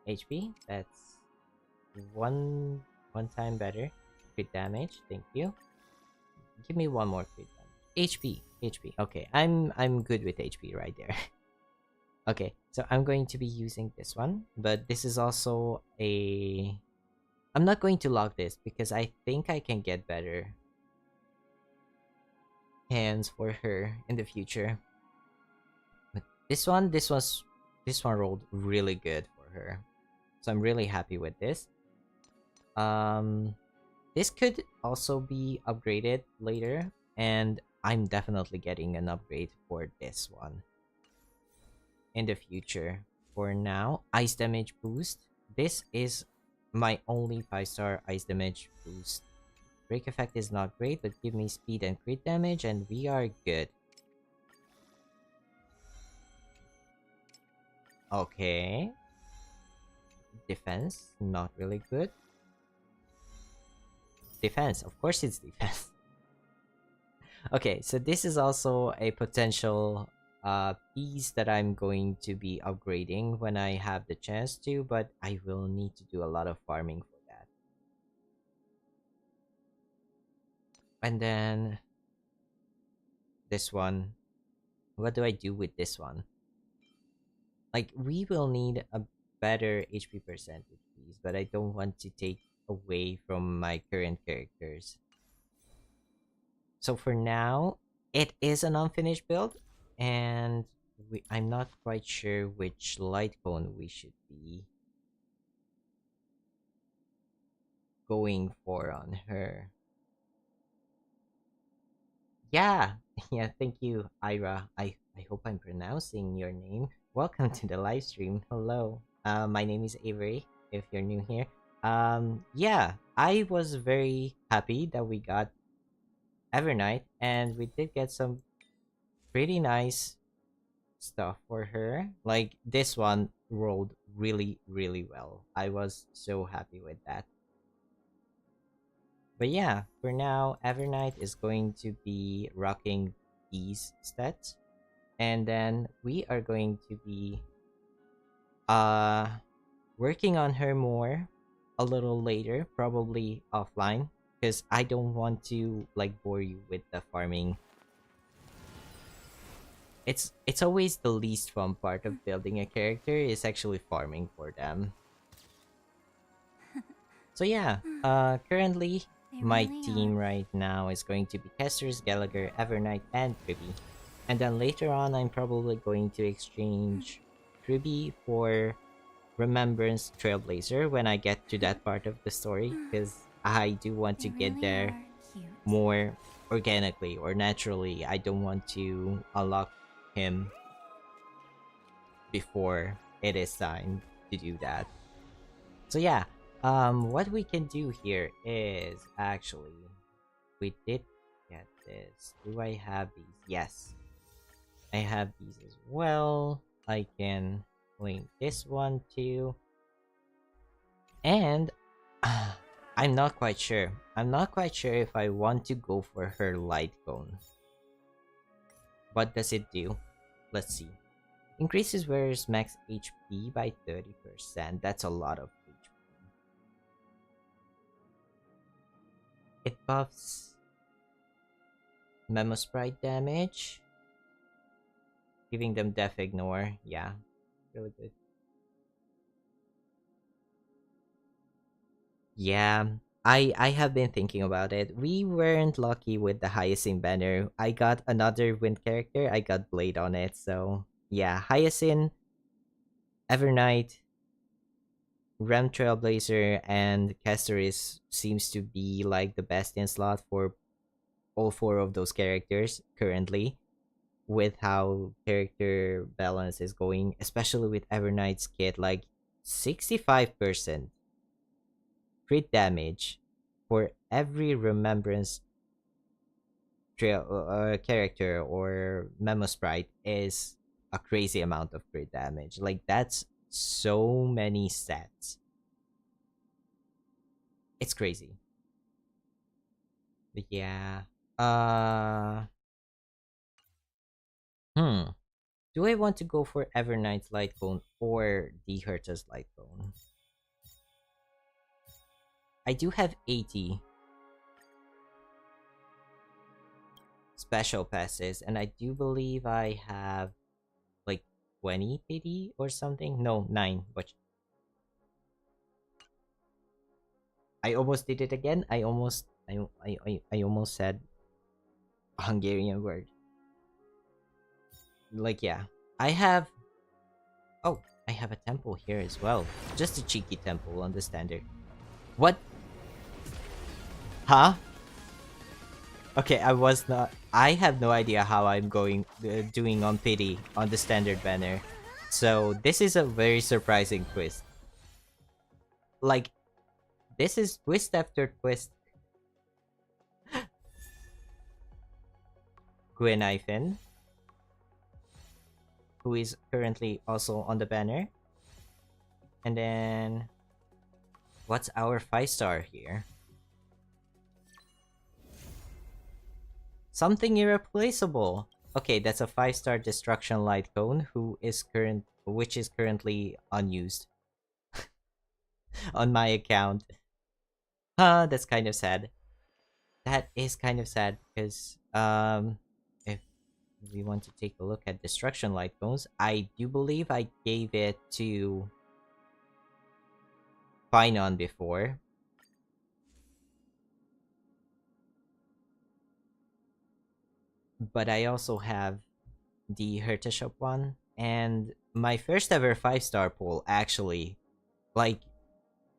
HP, that's one time better. Crit damage, thank you. Give me one more crit damage. HP. Okay, I'm good with HP right there. Okay, so I'm going to be using this one, but this is also a, I'm not going to log this because I think I can get better hands for her in the future. But this one rolled really good for her. So I'm really happy with this. Um this could also be upgraded later, and I'm definitely getting an upgrade for this one. in the future. For now, ice damage boost. This is my only 5-star ice damage boost. Break effect is not great, but give me speed and crit damage, and we are good. Okay. Defense, not really good. Defense, of course it's defense. Okay, so this is also a potential piece that I'm going to be upgrading when I have the chance to, but I will need to do a lot of farming for that. And then this one. What do I do with this one? Like, we will need a better HP percentage piece, but I don't want to take away from my current characters. So for now, it is an unfinished build, and I'm not quite sure which light cone we should be going for on her. Yeah, yeah, thank you, Ira. I hope I'm pronouncing your name. Welcome to the live stream. Hello. My name is Avery, if you're new here. Yeah, I was very happy that we got Evernight, and we did get some pretty nice stuff for her. Like, this one rolled really, really well. I was so happy with that. But yeah, for now, Evernight is going to be rocking these stats. And then we are going to be uh working on her more a little later, probably offline, because I don't want to like bore you with the farming. It's always the least fun part of building a character is actually farming for them. So yeah, currently They my really team are. right now is going to be Kesters, Gallagher, Evernight, and Kribby. And then later on, I'm probably going to exchange Kribby for Remembrance Trailblazer when I get to that part of the story, because I do want to They get really there are cute. more organically or naturally. I don't want to unlock him before it is time to do that. So yeah, what we can do here is actually we did get this. Do I have these? Yes, I have these as well. I can link this one too. And I'm not quite sure. I'm not quite sure if I want to go for her light cone. What does it do? Let's see. Increases wearer's max HP by 30%. That's a lot of HP. It buffs Memo Sprite damage, giving them Death Ignore. Yeah, really good. Yeah, I have been thinking about it. We weren't lucky with the Hyacinth banner. I got another wind character. I got Blade on it. So yeah, Hyacinth, Evernight, Rem Trailblazer, and Castoris seems to be like the best in slot for all four of those characters currently. With how character balance is going, especially with Evernight's kit, like 65% crit damage for every remembrance trail character or memo sprite is a crazy amount of crit damage. Like, that's so many stats. It's crazy. But yeah. Uh hmm. Do I want to go for Evernight's light cone or the Herta's light cone? I do have 80 special passes, and I do believe I have like 20 pity or something. No, 9. But I almost did it again. I almost said a Hungarian word. Like, yeah, I have. Oh, I have a temple here as well. Just a cheeky temple on the standard. What? Huh? Okay, I was not. I have no idea how I'm doing on pity on the standard banner. So this is a very surprising twist. Like, this is twist after twist. Gwenifin, who is currently also on the banner. And then, what's our 5-star here? Something irreplaceable. Okay, that's a 5-star destruction light cone which is currently unused on my account. That's kind of sad. That is kind of sad because if we want to take a look at destruction light cones, I do believe I gave it to Finon before. But I also have the Herta Shop one, and my first ever 5-star pull, actually, like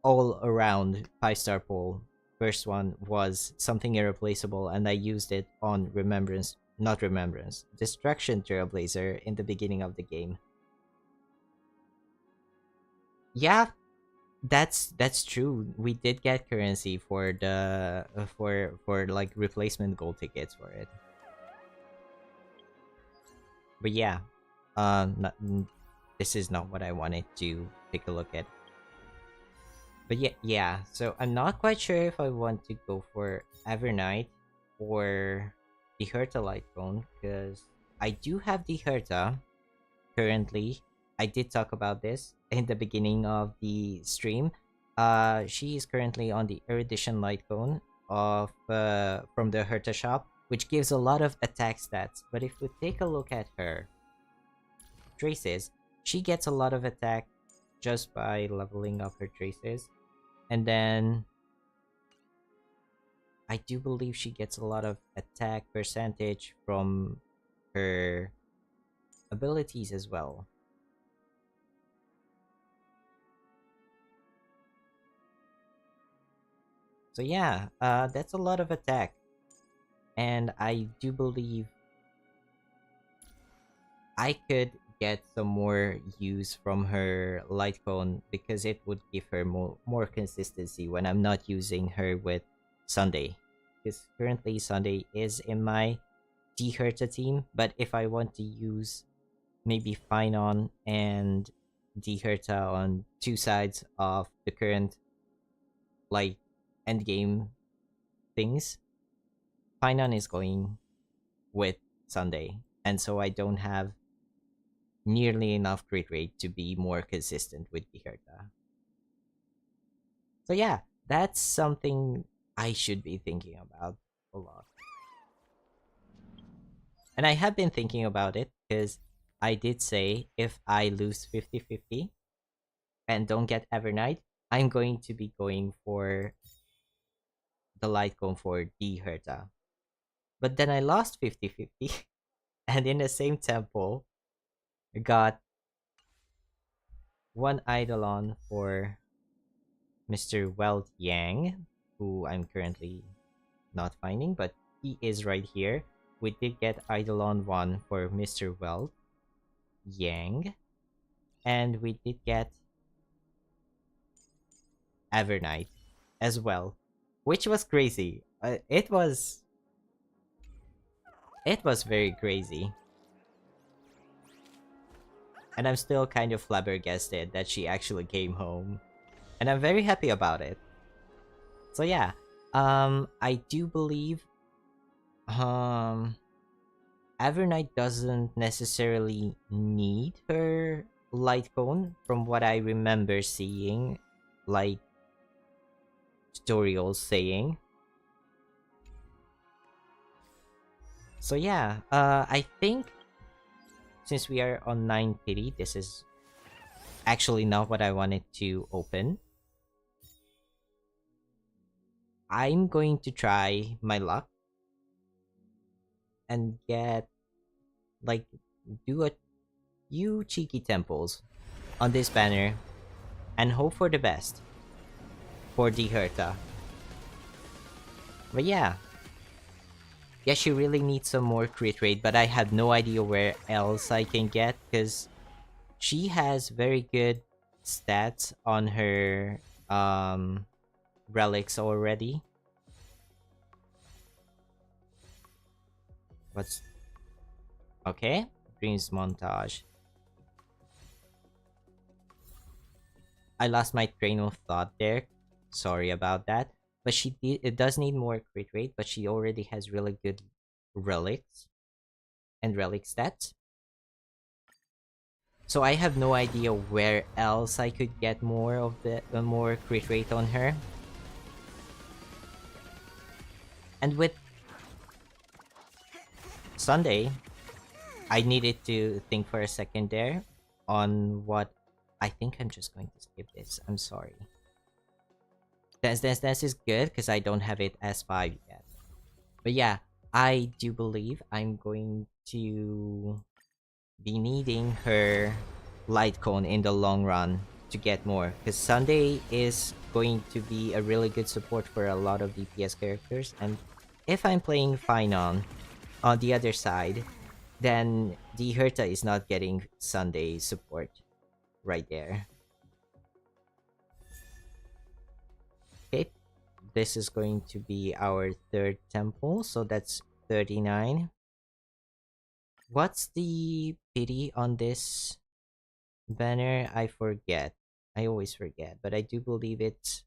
all around 5-star pull. First one was something irreplaceable, and I used it on not Remembrance, Destruction Trailblazer in the beginning of the game. Yeah, that's true. We did get currency for the for like replacement gold tickets for it. But yeah, this is not what I wanted to take a look at. But yeah. So I'm not quite sure if I want to go for Evernight or the Herta Light Cone, because I do have the Herta currently. I did talk about this in the beginning of the stream. She is currently on the Erudition Light Cone of from the Herta shop, which gives a lot of attack stats. But if we take a look at her traces, she gets a lot of attack just by leveling up her traces. And then I do believe she gets a lot of attack percentage from her abilities as well. So yeah, that's a lot of attack. And I do believe I could get some more use from her light cone because it would give her more consistency when I'm not using her with Sunday. Because currently Sunday is in my D-Herta team, but if I want to use maybe Finon and D-Herta on two sides of the current like endgame things, Finon is going with Sunday. And so I don't have nearly enough crit rate to be more consistent with the Herta. So yeah, that's something I should be thinking about a lot. And I have been thinking about it because I did say if I lose 50-50 and don't get Evernight, I'm going to be going for the light cone for the Herta. But then I lost 50-50 and in the same temple got one Eidolon for Mr. Weld Yang, who I'm currently not finding, but he is right here. We did get Eidolon 1 for Mr. Weld Yang, and we did get Evernight as well, which was crazy. It was very crazy. And I'm still kind of flabbergasted that she actually came home. And I'm very happy about it. So yeah, I do believe Evernight doesn't necessarily need her light cone from what I remember seeing like tutorials saying. So yeah, I think since we are on 9 pity, this is actually not what I wanted to open. I'm going to try my luck and get like do a few cheeky temples on this banner and hope for the best for the Herta. But yeah, she really needs some more crit rate, but I have no idea where else I can get because she has very good stats on her relics already. What's okay? Dreams montage. I lost my train of thought there. Sorry about that. But it does need more crit rate, but she already has really good relics and relic stats. So I have no idea where else I could get more of the more crit rate on her. And with Sunday, I needed to think for a second there on what I think I'm just going to skip this. I'm sorry. Dance is good because I don't have it as 5 yet. But yeah, I do believe I'm going to be needing her light cone in the long run to get more. Because Sunday is going to be a really good support for a lot of DPS characters. And if I'm playing Finon on the other side, then the Herta is not getting Sunday support right there. Okay, this is going to be our third temple, so that's 39. What's the pity on this banner? I forget. I always forget, but I do believe it's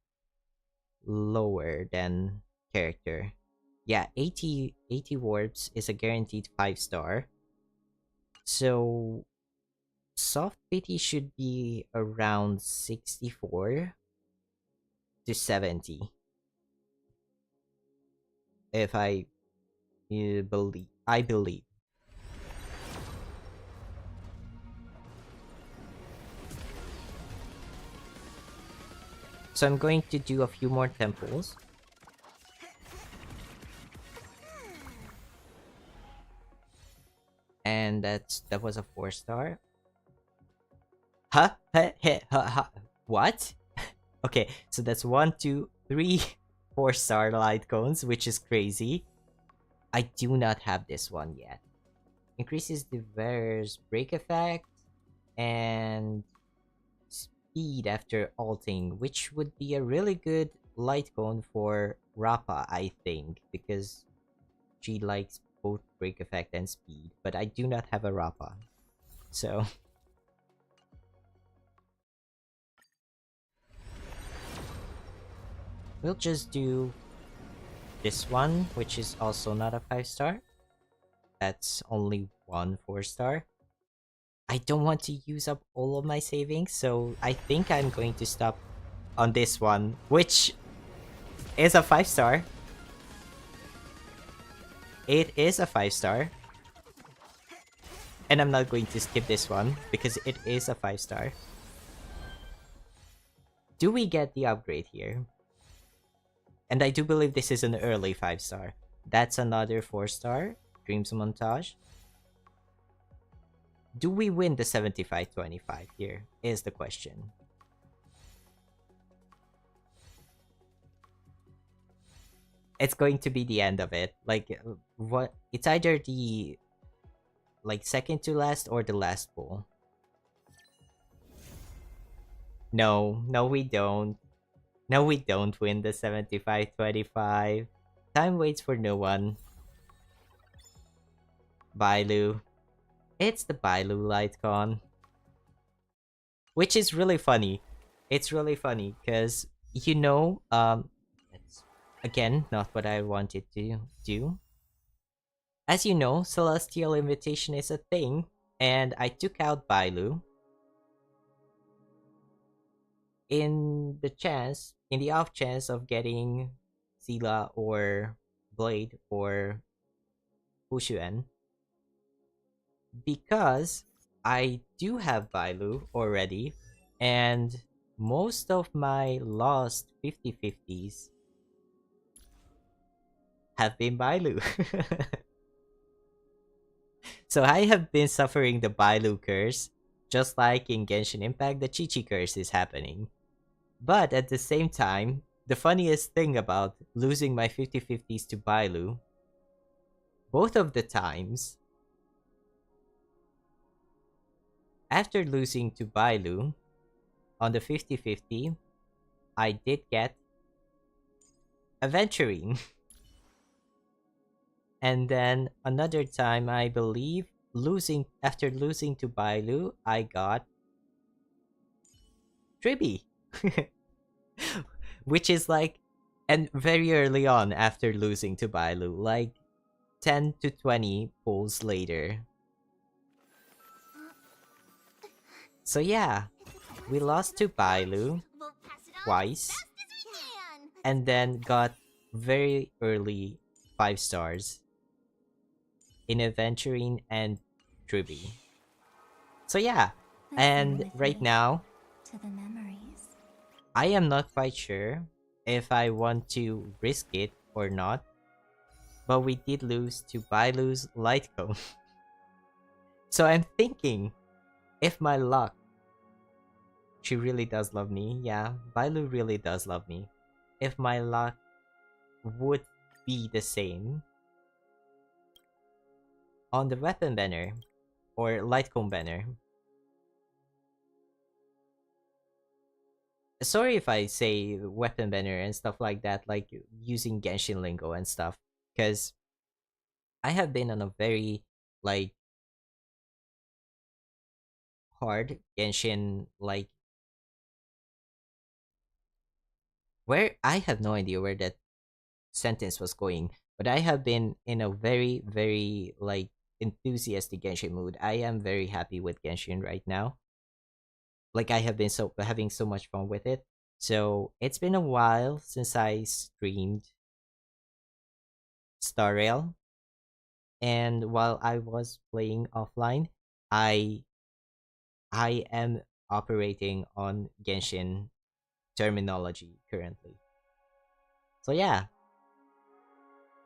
lower than character. Yeah, 80 warps is a guaranteed 5-star. So soft pity should be around 64 to 70. If I believe. So I'm going to do a few more temples. And that was a 4-star. Huh? What? Okay, so that's 1, 2, 3, 4-star light cones, which is crazy. I do not have this one yet. Increases the wearer's break effect and speed after ulting, which would be a really good light cone for Rappa, I think, because she likes both break effect and speed, but I do not have a Rappa. So we'll just do this one, which is also not a 5-star. That's only one 4-star. I don't want to use up all of my savings, so I think I'm going to stop on this one, which is a 5-star. It is a 5-star. And I'm not going to skip this one because it is a 5-star. Do we get the upgrade here? And I do believe this is an early 5-star. That's another 4-star. Dreams montage. Do we win the 75-25 here? Is the question. It's going to be the end of it. Like, what? It's either the second to last or the last pull. No, we don't. No, we don't win the 75-25. Time waits for no one. Bailu. It's the Bailu Lightcon. Which is really funny. It's really funny because, it's again not what I wanted to do. As you know, Celestial Invitation is a thing, and I took out Bailu in the off chance of getting Sila or Blade or Fushuen, because I do have Bailu already, and most of my lost 50/50s have been Bailu. So I have been suffering the Bailu curse, just like in Genshin Impact, the Chi-Chi curse is happening. But at the same time, the funniest thing about losing my 50/50s to Bailu, both of the times, after losing to Bailu on the 50-50, I did get Aventurine. And then another time, I believe, losing to Bailu, I got Tribby. Which is like, and very early on after losing to Bailu, like 10 to 20 pulls later. So yeah, we lost to Bailu We'll pass it on twice, as fast as we can. and then got very early 5 stars in Aventurine and Tribby. So yeah, Listen and with right me now, to the memories. I am not quite sure if I want to risk it or not, but we did lose to Bailu's Light Cone. So I'm thinking, if my luck, she really does love me. Yeah, Bailu really does love me. If my luck would be the same on the weapon banner or light cone banner. Sorry if I say weapon banner and stuff like that, like using Genshin lingo and stuff, because I have been on a very like hard Genshin, like where I have no idea where that sentence was going, but I have been in a very, very like enthusiastic Genshin mood. I am very happy with Genshin right now. Like I have been so having so much fun with it. So it's been a while since I streamed Star Rail, and while I was playing offline, I I am operating on Genshin terminology currently. So yeah,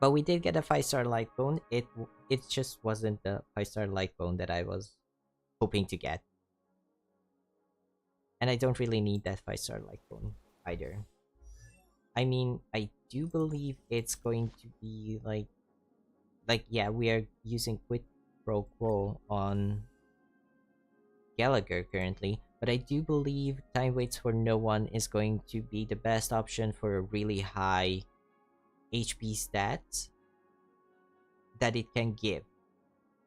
but we did get a 5-star light cone. It just wasn't the 5-star light cone that I was hoping to get, and I don't really need that 5-star light cone either. I mean, I do believe it's going to be like yeah, we are using quid pro quo on Gallagher currently, but I do believe Time Waits for No One is going to be the best option for a really high HP stats that it can give.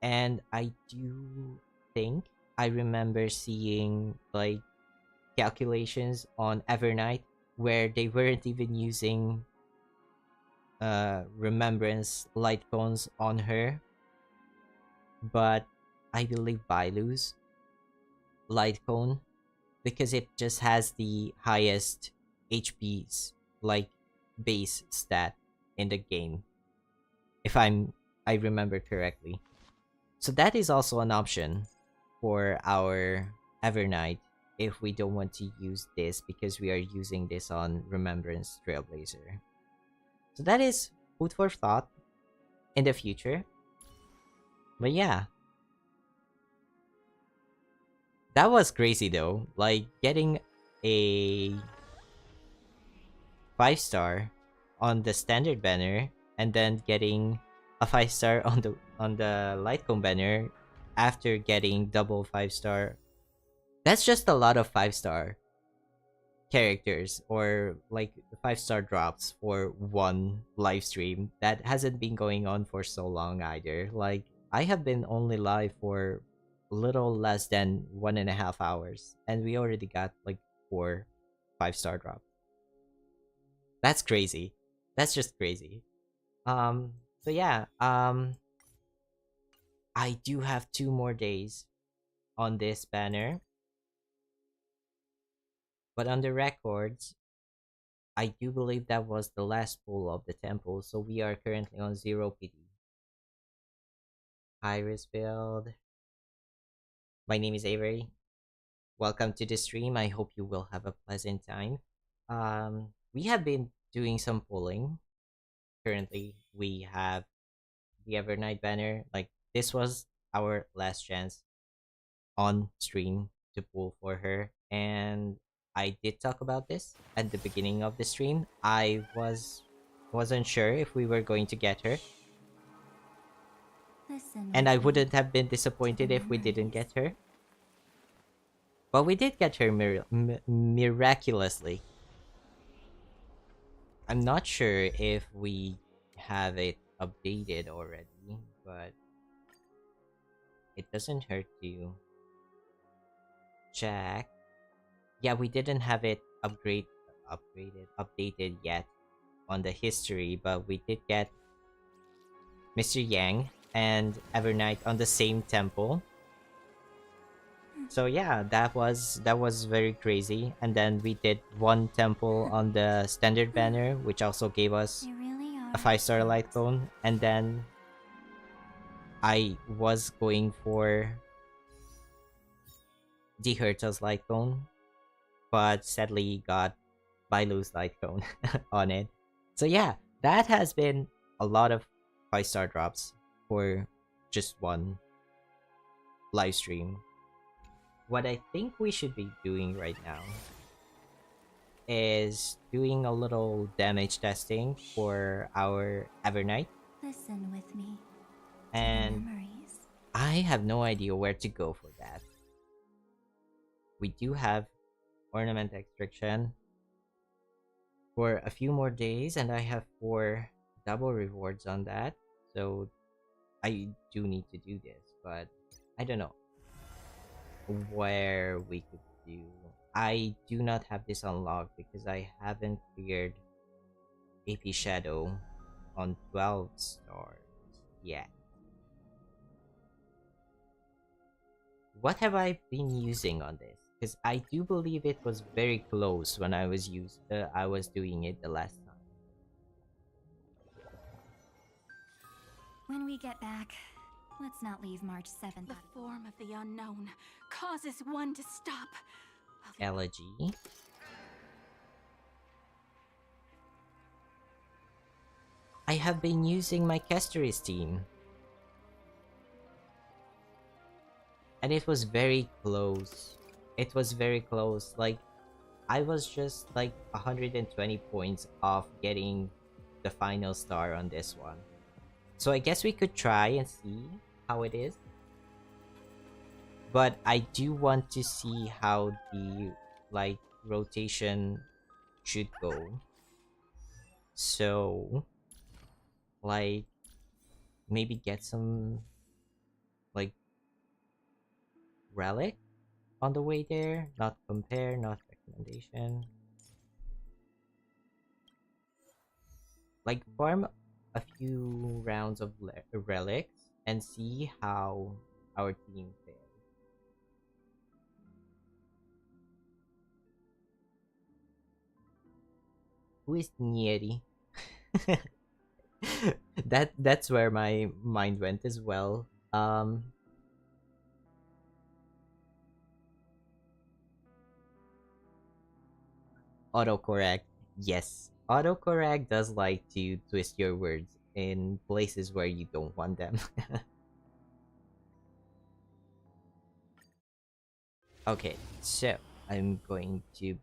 And I do think I remember seeing like calculations on Evernight where they weren't even using remembrance light cones on her, but I believe Bailu's light cone, because it just has the highest HP's like base stat in the game, if I remember correctly. So that is also an option for our Evernight if we don't want to use this, because we are using this on Remembrance Trailblazer. So that is food for thought in the future. But yeah, that was crazy though. Like getting a 5-star on the standard banner and then getting a 5-star on the Lightcone banner after getting double 5-star. That's just a lot of 5-star characters, or like 5-star drops for one live stream that hasn't been going on for so long either. Like I have been only live for little less than 1.5 hours and we already got like 4 5-star drops. That's crazy. That's just crazy. So yeah, I do have 2 more days on this banner, but on the records, I do believe that was the last pull of the temple, so we are currently on 0 PD. Iris build. My name is Avery. Welcome to the stream. I hope you will have a pleasant time. We have been doing some pulling. Currently, we have the Evernight banner. Like this was our last chance on stream to pull for her, and I did talk about this at the beginning of the stream. Wasn't sure if we were going to get her, Listen and with I me wouldn't have been to the disappointed if we didn't memories. get her. But we did get her miraculously. I'm not sure if we have it updated already, but it doesn't hurt to check. Yeah, we didn't have it updated yet on the history, but we did get Mr. Yang and Evernight on the same temple. So yeah, that was very crazy. And then we did one temple on the standard banner, which also gave us They really a are 5-star light cute. cone. And then I was going for the Herta's light cone, but sadly got Bailu's light cone on it. So yeah, that has been a lot of 5-star drops for just one live stream. What I think we should be doing right now is doing a little damage testing for our Evernight. Listen with me to the And memories. I have no idea where to go for that. We do have ornament extraction for a few more days, and I have 4 double rewards on that. So I do need to do this, but I don't know where we could do. I do not have this unlocked because I haven't cleared AP Shadow on 12 stars yet. What have I been using on this? Because I do believe it was very close when I was doing it the last time. When we get back, let's not leave March 7th. The form of the unknown causes one to stop. Elegy. I have been using my Kesteris team. And it was very close. It was very close. Like, I was just like 120 points off getting the final star on this one. So I guess we could try and see how it is. But I do want to see how the like rotation should go. So like maybe get some like relic on the way there. Not compare, not recommendation. Like farm a few rounds of relics and see how our team fares. Who is Nieri? That's where my mind went as well. Autocorrect. Yes. Autocorrect does like to twist your words in places where you don't want them. Okay, so I'm going to be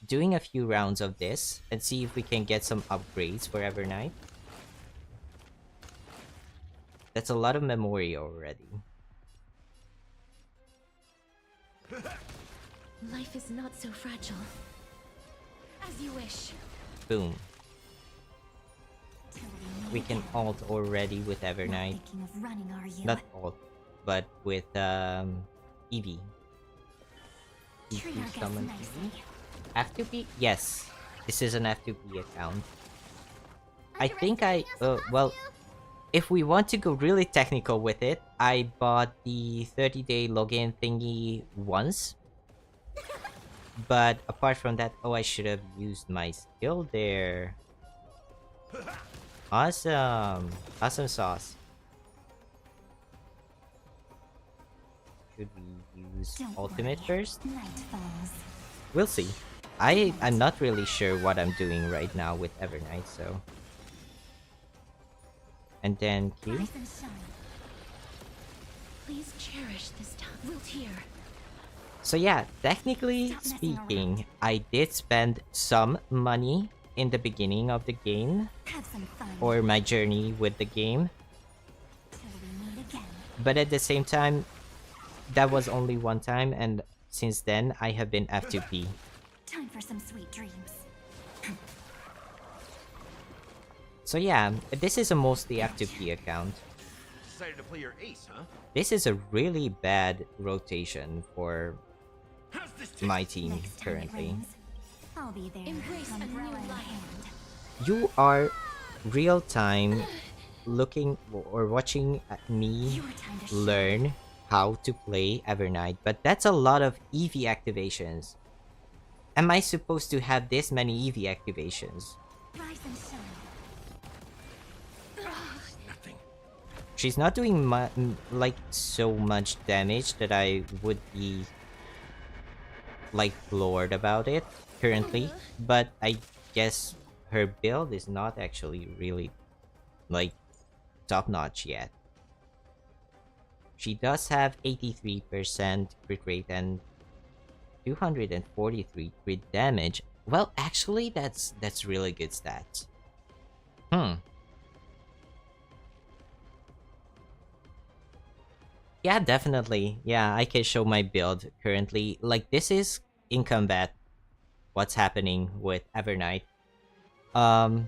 doing a few rounds of this and see if we can get some upgrades for Evernight. That's a lot of memory already. Life is not so fragile. As you wish. Boom. Till We meet can again. alt already with Not Evernight. thinking of running, are you? Not alt, but with Eevee. Treat our Eevee guests summon nicely. Eevee. F2P? Yes. This is an F2P account. I think well, if we want to go really technical with it, I bought the 30-day login thingy once. But apart from that, oh, I should have used my skill there. Awesome. Awesome sauce. Should we use Don't ultimate worry. first? Night falls. We'll see. I'm not really sure what I'm doing right now with Evernight, so. And then Q. Rise and shine. Please cherish this time. Wilt here. So yeah, technically Stop messing speaking, I did spend some money in the beginning of the game, Have some fun. or my journey with the game, Till we meet again. but at the same time, that was only one time, and since then I have been F2P. Time for some sweet dreams. So yeah, this is a mostly F2P account. Decided to play your ace, huh? This is a really bad rotation for How's this taste? my team Next time it currently. rains, I'll be there. Embrace a new umbrella in life. hand. You are real time looking or watching me Your time to shine. learn how to play Evernight, but that's a lot of EV activations. Am I supposed to have this many EV activations? Rise and shine. Nothing. She's not doing like so much damage that I would be like floored about it currently, but I guess her build is not actually really like top notch yet. She does have 83% crit rate and 243 crit damage. Well, actually, that's really good stats. Yeah, definitely. Yeah, I can show my build currently. Like, this is in combat. What's happening with Evernight? I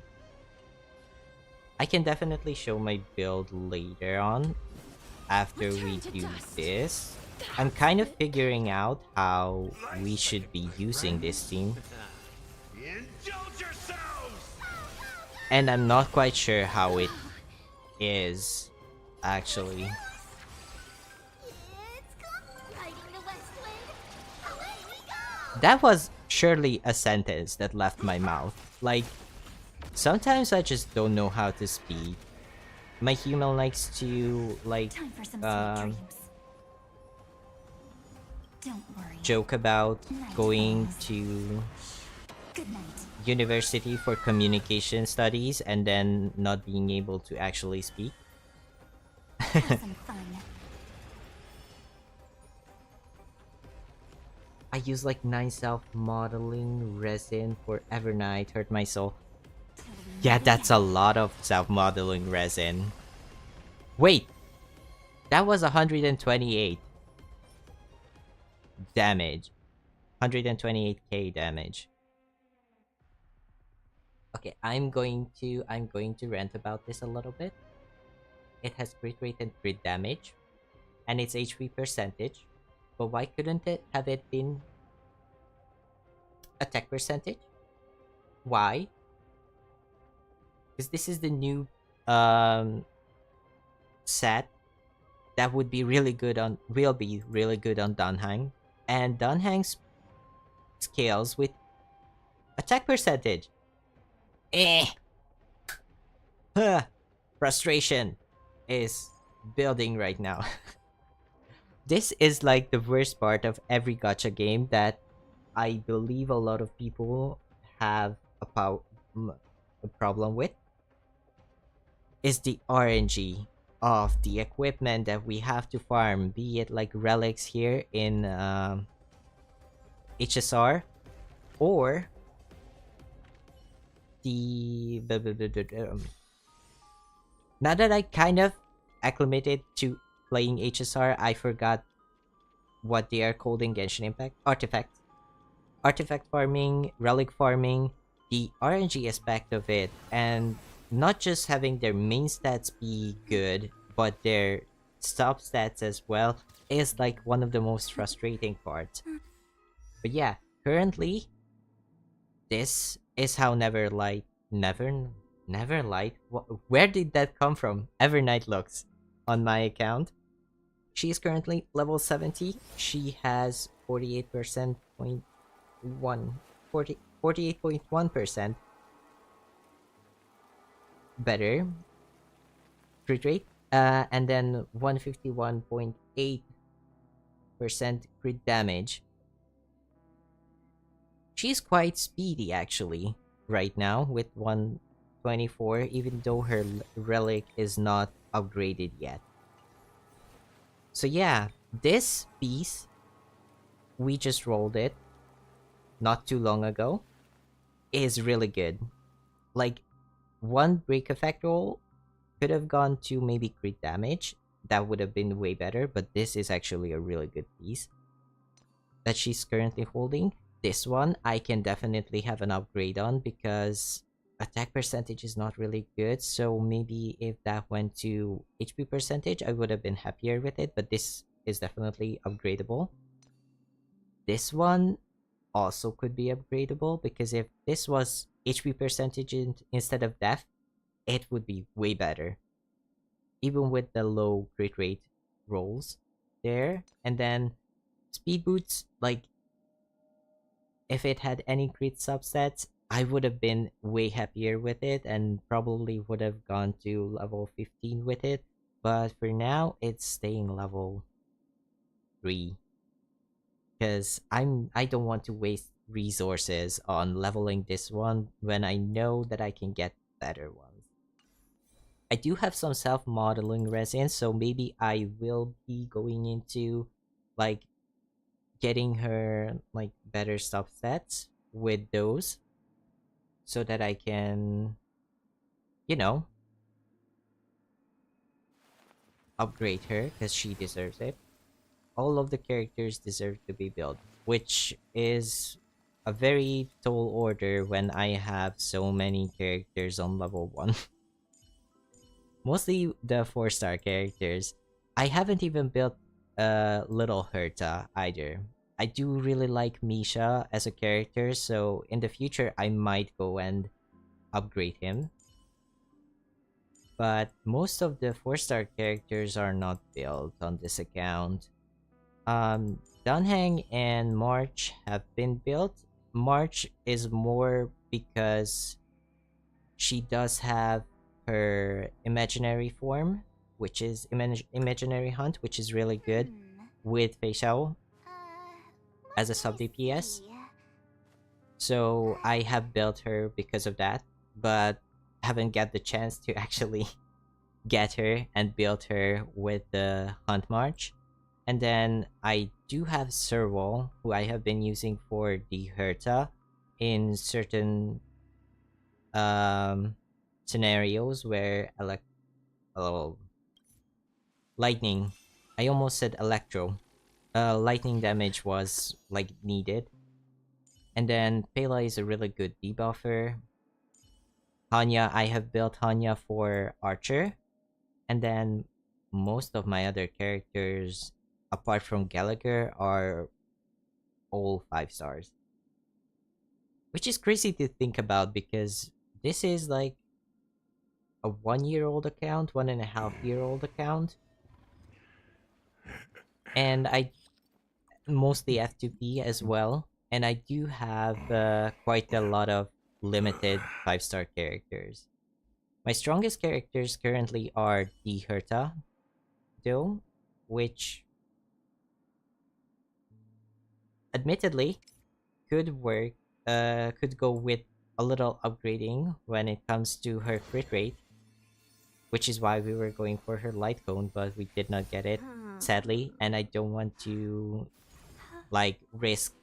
can definitely show my build later on after we Return to do dust. this. I'm kind of figuring out how we should be using this team, Indulge yourselves! and I'm not quite sure how it is actually. It's come riding the west wind. Away we go. That was surely a sentence that left my mouth. Like, sometimes I just don't know how to speak. My human likes to like Time for some sweet um dreams. Don't worry. joke about going to Good night. university for communication studies and then not being able to actually speak. Have some fun. I use like 9 self-modeling resin for Evernight. Hurt my soul. Till we Yeah, meet that's again. a lot of self-modeling resin. Wait! That was 128 damage. 128k damage. Okay, I'm going to rant about this a little bit. It has crit rate and crit damage, and its HP percentage. But why couldn't it have it been attack percentage? Why? Because this is the new set that would be really good on will be really good on Dunhang, and Dunhang scales with attack percentage. Eh. Huh. Frustration is building right now. This is like the worst part of every gacha game that I believe a lot of people have a problem with, is the RNG of the equipment that we have to farm, be it like relics here in HSR, or now that I kind of acclimated to playing HSR, I forgot what they are called in Genshin Impact. Artifact farming, relic farming, the RNG aspect of it, and not just having their main stats be good, but their sub stats as well, is like one of the most frustrating parts. But yeah, currently, this is how Neverlight, where did that come from? Evernight looks on my account. She is currently level 70. She has 48% 48.1% better crit rate, and then 151.8% crit damage. She's quite speedy actually right now with 124, even though her relic is not upgraded yet. So yeah, this piece, we just rolled it not too long ago, is really good. Like, one break effect roll could have gone to maybe crit damage, that would have been way better, but this is actually a really good piece that she's currently holding. This one I can definitely have an upgrade on because attack percentage is not really good. So maybe if that went to HP percentage, I would have been happier with it. But this is definitely upgradable. This one also could be upgradable because if this was HP percentage instead of death, it would be way better. Even with the low crit rate rolls there. And then speed boots, like if it had any crit subsets, I would have been way happier with it and probably would have gone to level 15 with it. But for now, it's staying level 3 because I don't want to waste resources on leveling this one when I know that I can get better ones. I do have some self-modeling resin, so maybe I will be going into like getting her like better subsets with those so that I can, you know, upgrade her because she deserves it. All of the characters deserve to be built, which is a very tall order when I have so many characters on level 1. Mostly the 4-star characters. I haven't even built Little Herta either. I do really like Misha as a character, so in the future I might go and upgrade him. But most of the 4-star characters are not built on this account. Dunhang and March have been built. March is more because she does have her imaginary form, which is imaginary hunt, which is really good Hmm. with Fei Xiao as a Let sub me DPS. see. So I have built her because of that, but haven't got the chance to actually get her and build her with the Hunt March. And then I do have Serval, who I have been using for the Herta in certain um scenarios where oh, lightning. I almost said electro. Lightning damage was like needed. And then Pela is a really good debuffer. Hanya, I have built Hanya for Archer. And then most of my other characters, apart from Gallagher, are all 5 stars. Which is crazy to think about because this is like a 1 year old account, 1.5 year old account. And I mostly F2P as well. And I do have quite a lot of limited 5-star characters. My strongest characters currently are the Herta, though, which admittedly could work, could go with a little upgrading when it comes to her crit rate, which is why we were going for her light cone, but we did not get it, Hmm. sadly. And I don't want to like risk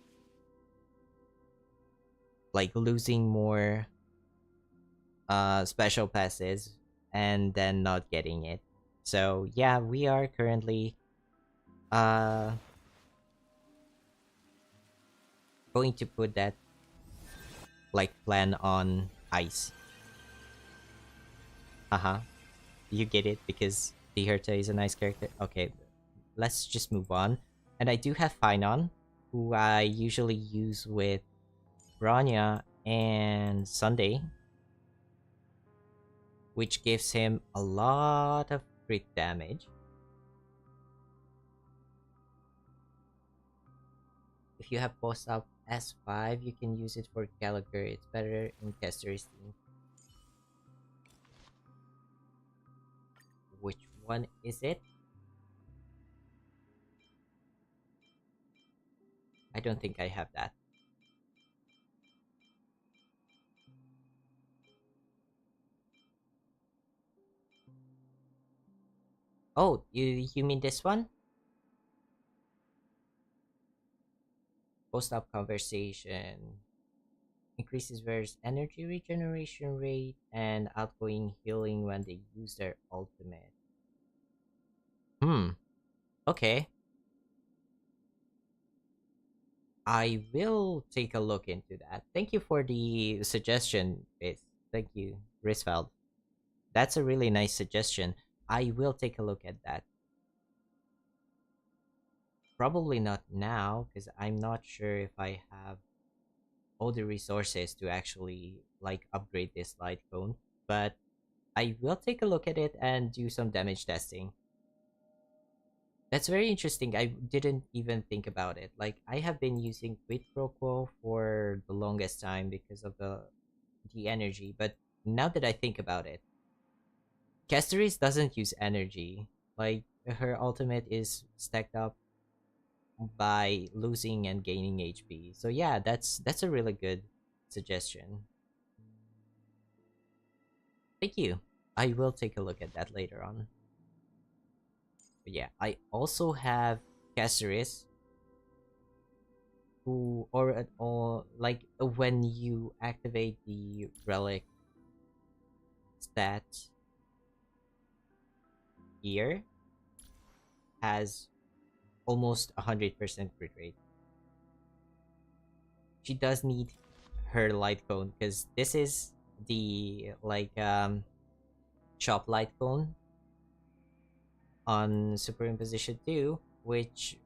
like losing more special passes and then not getting it. So yeah, we are currently uh going to put that like plan on ice. Haha. You get it because the Herta is a nice character. Okay, let's just move on. And I do have Finon, who I usually use with Rania and Sunday, which gives him a lot of crit damage. If you have post up S5, you can use it for Gallagher. It's better in Kester's team. Which one is it? I don't think I have that. Oh, you mean this one? Post up conversation increases various energy regeneration rate and outgoing healing when they use their ultimate. Hmm. Okay. I will take a look into that. Thank you for the suggestion, Riz. Thank you, Risfeld. That's a really nice suggestion. I will take a look at that. Probably not now, because I'm not sure if I have all the resources to actually like upgrade this light cone. But I will take a look at it and do some damage testing. That's very interesting. I didn't even think about it. Like I have been using Quid Pro Quo for the longest time because of the energy, but now that I think about it, Castoris doesn't use energy. Like her ultimate is stacked up by losing and gaining HP. So yeah, that's a really good suggestion. Thank you. I will take a look at that later on. But yeah, I also have Castoris who or at all like when you activate the relic stat here has almost 100% crit rate. She does need her light cone because this is the like shop light cone on superimposition 2, which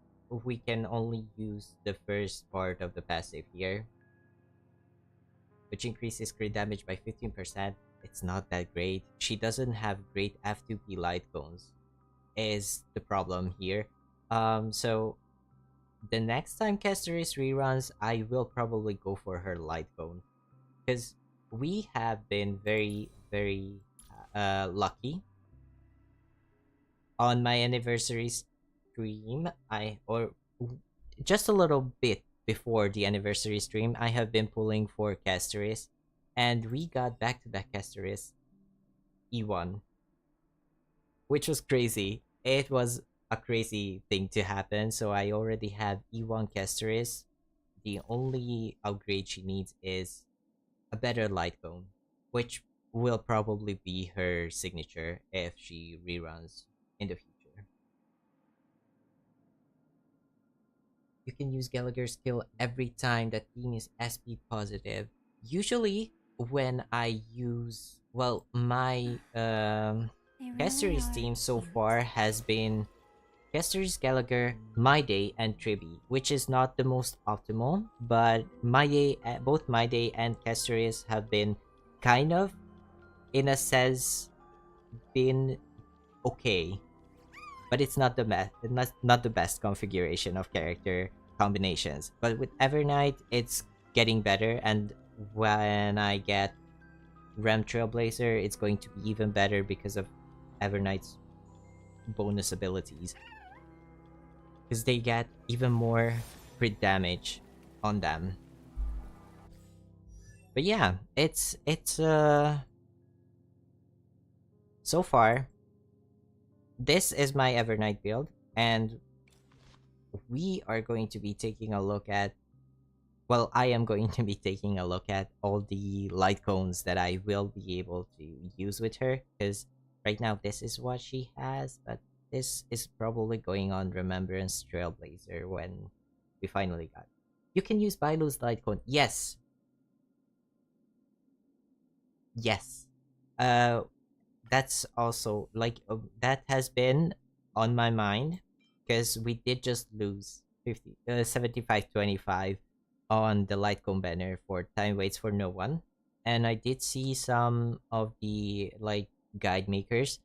we can only use the first part of the passive here, which increases crit damage by 15%. It's not that great. She doesn't have great F2P light cones, is the problem here. So the next time Castoris reruns, I will probably go for her light cone because we have been very, very lucky on my anniversary stream. Just a little bit before the anniversary stream, I have been pulling for Castoris, and we got back to that Castoris E1, which was crazy. It was a crazy thing to happen. So I already have E1 Castoris. The only upgrade she needs is a better light cone, which will probably be her signature if she reruns in the future. You can use Gallagher's skill every time that team is SP positive. Usually, when I use, well, my They really Castoris are team so cute. far has been Castoris, Gallagher, My Day, and Triby, which is not the most optimal, but My Day, both My Day and Castoris have been kind of, in a sense, been okay, but it's not the best, not the best configuration of character combinations. But with Evernight, it's getting better, and when I get Rem Trailblazer, it's going to be even better because of Evernight's bonus abilities, because they get even more crit damage on them. But yeah, it's so far this is my Evernight build, and we are going to be taking a look at, well, I am going to be taking a look at all the light cones that I will be able to use with her, because right now this is what she has, but this is probably going on Remembrance Trailblazer when we finally got. You can use Bailu's light cone. Yes. Yes. Uh that's also like that has been on my mind because we did just lose 75-25 on the light cone banner for time waits for no one, and I did see some of the like guide makers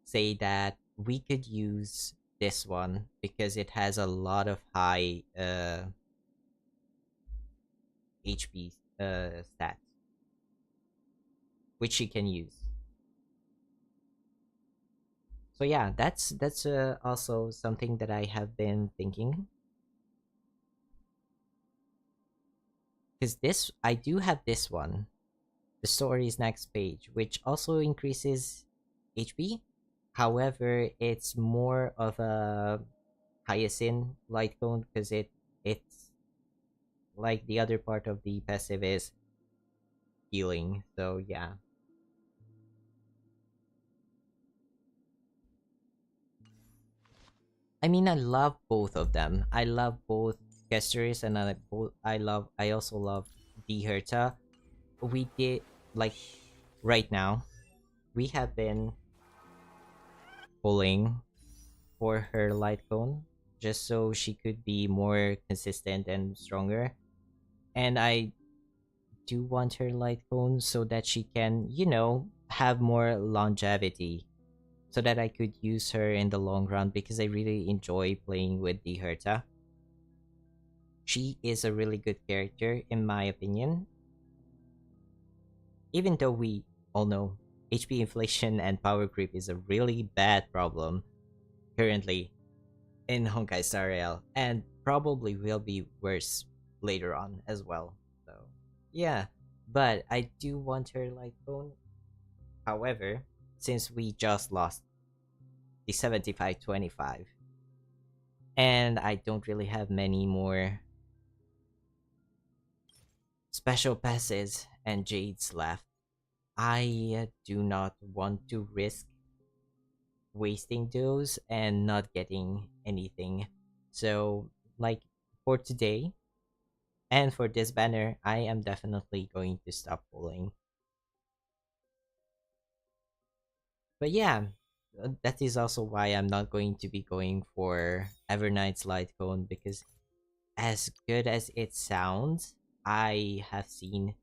say that we could use this one because it has a lot of high HP stats which she can use. So yeah, that's also something that I have been thinking, because this I do have this one, the story's next page, which also increases HP. However, it's more of a hyacinth light cone because it's like the other part of the passive is healing. So yeah. I mean, I love both of them. I love both Castoris and I also love the Herta. We did, like, right now, we have been pulling for her light cone just so she could be more consistent and stronger. And I do want her light cone so that she can, have more longevity, so that I could use her in the long run because I really enjoy playing with the Herta. She is a really good character in my opinion, even though we all know HP inflation and power creep is a really bad problem currently in Honkai Star Rail, and probably will be worse later on as well. So, yeah, but I do want her light bone. However, since we just lost the 75-25, and I don't really have many more special passes and jades left, I do not want to risk wasting those and not getting anything. So, like, for today and for this banner, I am definitely going to stop pulling. But yeah, that is also why I'm not going to be going for Evernight's Light Cone, because as good as it sounds, I have seen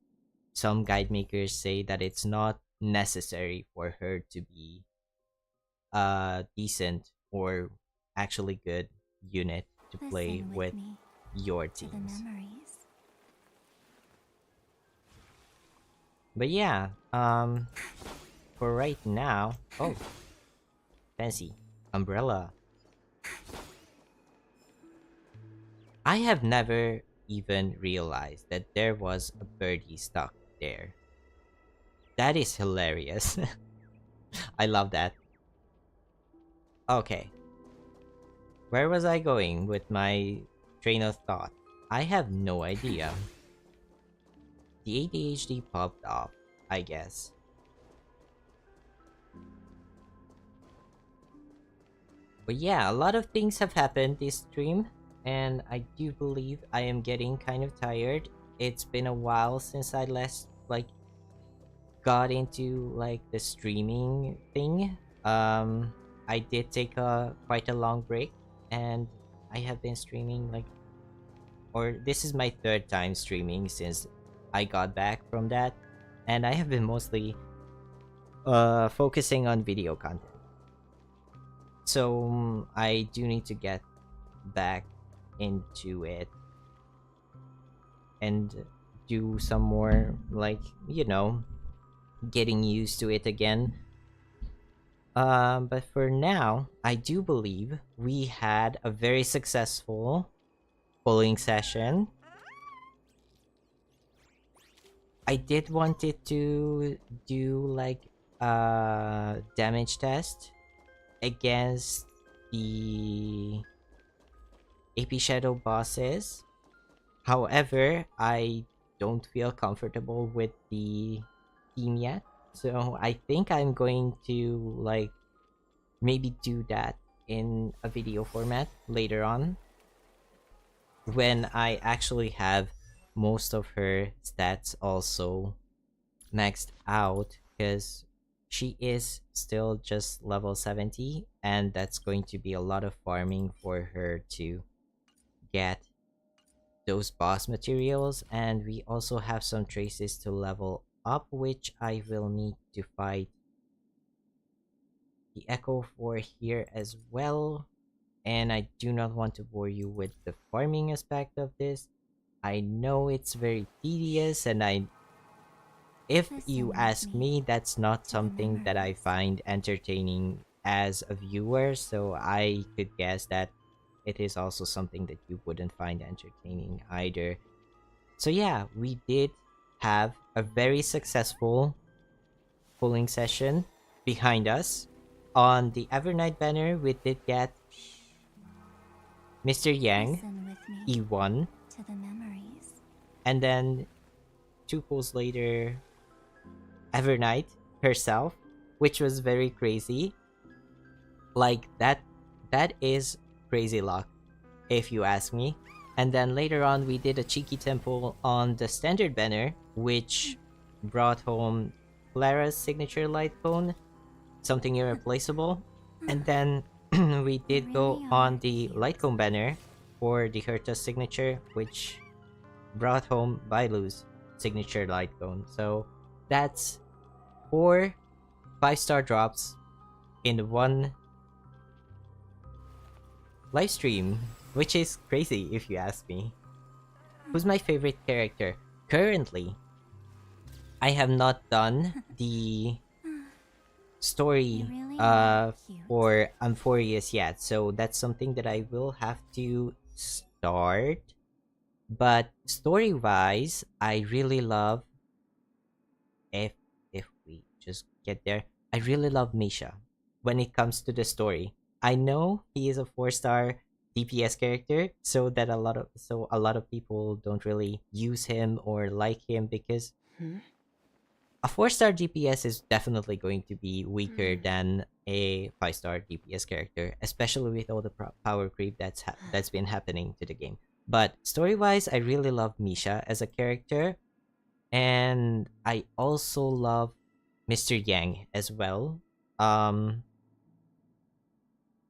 some guide makers say that it's not necessary for her to be a decent or actually good unit to play Listen with with me your to the teams. memories. But yeah, for right now, oh, fancy umbrella. I have never even realized that there was a birdie stuck there. That is hilarious. I love that. Okay, where was I going with my train of thought? I have no idea. The ADHD popped off, I guess. But yeah, a lot of things have happened this stream, and I do believe I am getting kind of tired. It's been a while since I last got into the streaming thing. I did take a quite a long break, and I have been streaming or this is my third time streaming since I got back from that, and I have been mostly focusing on video content. So I do need to get back into it and do some more getting used to it again. But for now, I do believe we had a very successful polling session. I did want it to do a damage test against the AP Shadow bosses. However, I don't feel comfortable with the team yet. So I think I'm going to maybe do that in a video format later on when I actually have most of her stats also maxed out, because she is still just level 70, and that's going to be a lot of farming for her to get those boss materials. And we also have some traces to level up, which I will need to fight the echo for here as well. And I do not want to bore you with the farming aspect of this. I know it's very tedious, and if you Listen ask with me, that's not to the something that I memories. find entertaining as a viewer, so I could guess that it is also something that you wouldn't find entertaining either. So yeah, we did have a very successful polling session behind us. On the Evernight banner, we did get Mr. Yang, Listen with me E1, to the memories. and then 2 polls later, Evernight herself, which was very crazy. That is crazy luck, if you ask me. And then later on, we did a cheeky temple on the standard banner, which brought home Clara's signature light cone, something irreplaceable. And then we did go really on are the cute. light cone banner for the Herta signature, which brought home Bailu's signature light cone. So that's 4 5-star drops in one live stream, which is crazy if you ask me. Who's my favorite character? Currently, I have not done the They story really are cute. for Amphorius yet, so that's something that I will have to start. But story wise, I really love, if we just get there, I really love Misha when it comes to the story. I know he is a 4-star DPS character, so that a lot of people don't really use him or like him because a 4-star DPS is definitely going to be weaker than a 5-star DPS character, especially with all the power creep that's been happening to the game. But story wise, I really love Misha as a character, and I also love Mr. Yang as well.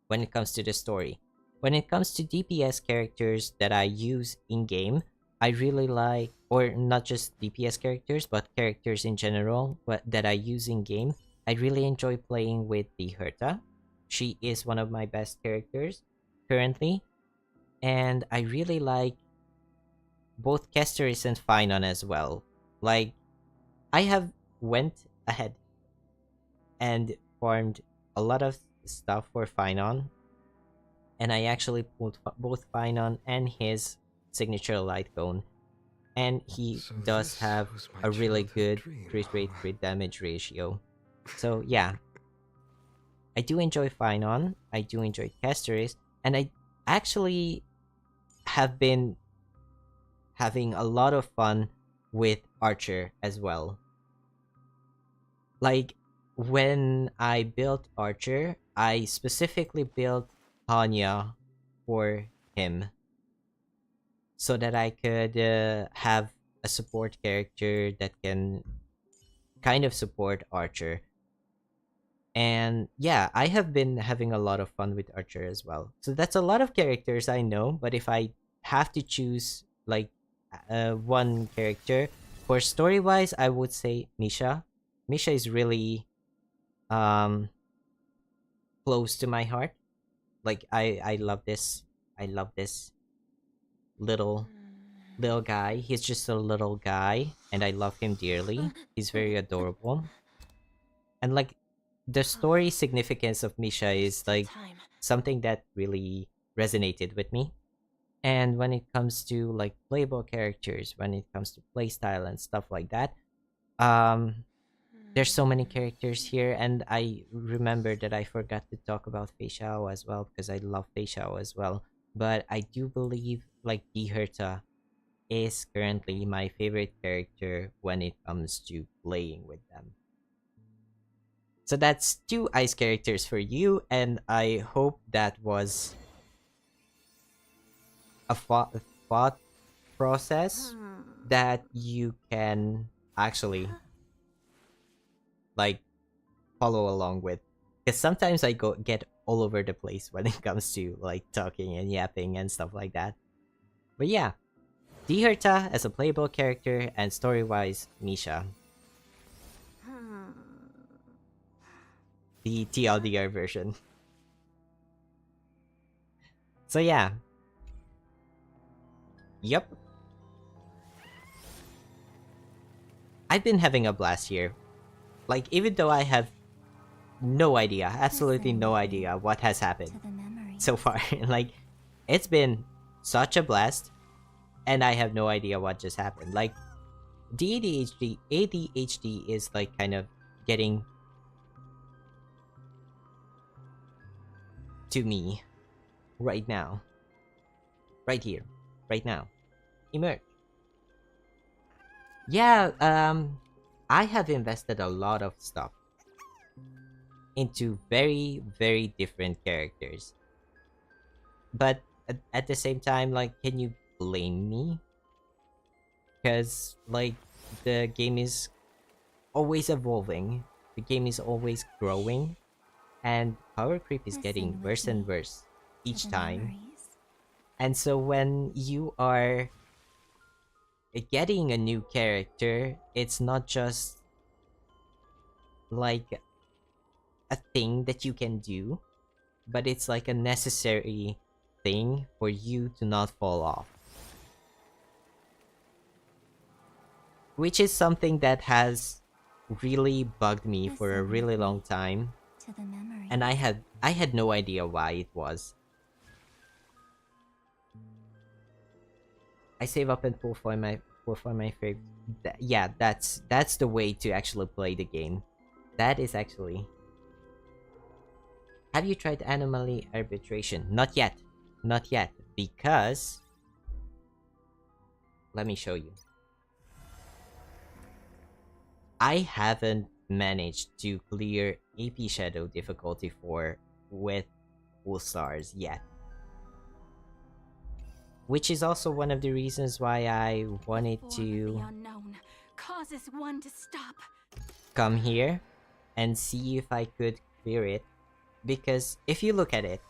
When it comes to the story, when it comes to DPS characters that I use in game, I really like, or not just DPS characters, but characters in general, that I use in game. I really enjoy playing with the Herta. She is one of my best characters currently, and I really like both Kesteris and Finon as well. Like, I have went ahead and farmed a lot of stuff for Finon, and I actually pulled both Finon and his signature light cone, and he So does this have was my a really childhood good dream, crit rate, huh? crit damage ratio. So yeah, I do enjoy Finon, I do enjoy Casteris, and I actually have been having a lot of fun with Archer as well. Like, when I built Archer, I specifically built Hanya for him so that I could have a support character that can kind of support Archer. And yeah, I have been having a lot of fun with Archer as well. So that's a lot of characters, I know, but if I have to choose like one character for story wise, I would say Misha. Misha is really um close to my heart. Like, I love this. I love this little guy. He's just a little guy, and I love him dearly. He's very adorable. And like, the story significance of Misha is Still like time. something that really resonated with me. And when it comes to like playable characters, when it comes to playstyle and stuff like that, um there's so many characters here, and I remember that I forgot to talk about Fei Xiao as well because I love Fei Xiao as well. But I do believe like D Herta is currently my favorite character when it comes to playing with them. So that's 2 ice characters for you, and I hope that was a thought process that you can actually like follow along with, because sometimes I get all over the place when it comes to like talking and yapping and stuff like that. But yeah, D Herta as a playable character, and story wise Misha, the TLDR version. So yeah, yep, I've been having a blast here. Like, even though I have no idea, absolutely Listen, no Leafy, idea what has happened to the memories. so far. Like, it's been such a blast, and I have no idea what just happened. Like, the ADHD is like kind of getting to me right now. Right here. Right now. Emerge. Yeah, I have invested a lot of stuff into very, very different characters. But at the same time, like, can you blame me? Because like the game is always evolving, the game is always growing, and power creep is getting Listen with worse and me worse to each the time. memories. And so when you are getting a new character, it's not just like a thing that you can do, but it's like a necessary thing for you to not fall off. Which is something that has really bugged me for a Listen really with long me time, to the memories. and I had no idea why it was. I save up and pull for my favorite. Yeah, that's the way to actually play the game. That is actually. Have you tried anomaly arbitration? Not yet. Not yet. Because let me show you. I haven't managed to clear AP Shadow difficulty 4 with full stars yet. Which is also one of the reasons why I wanted The form of to the unknown causes one to stop. come here and see if I could clear it. Because if you look at it,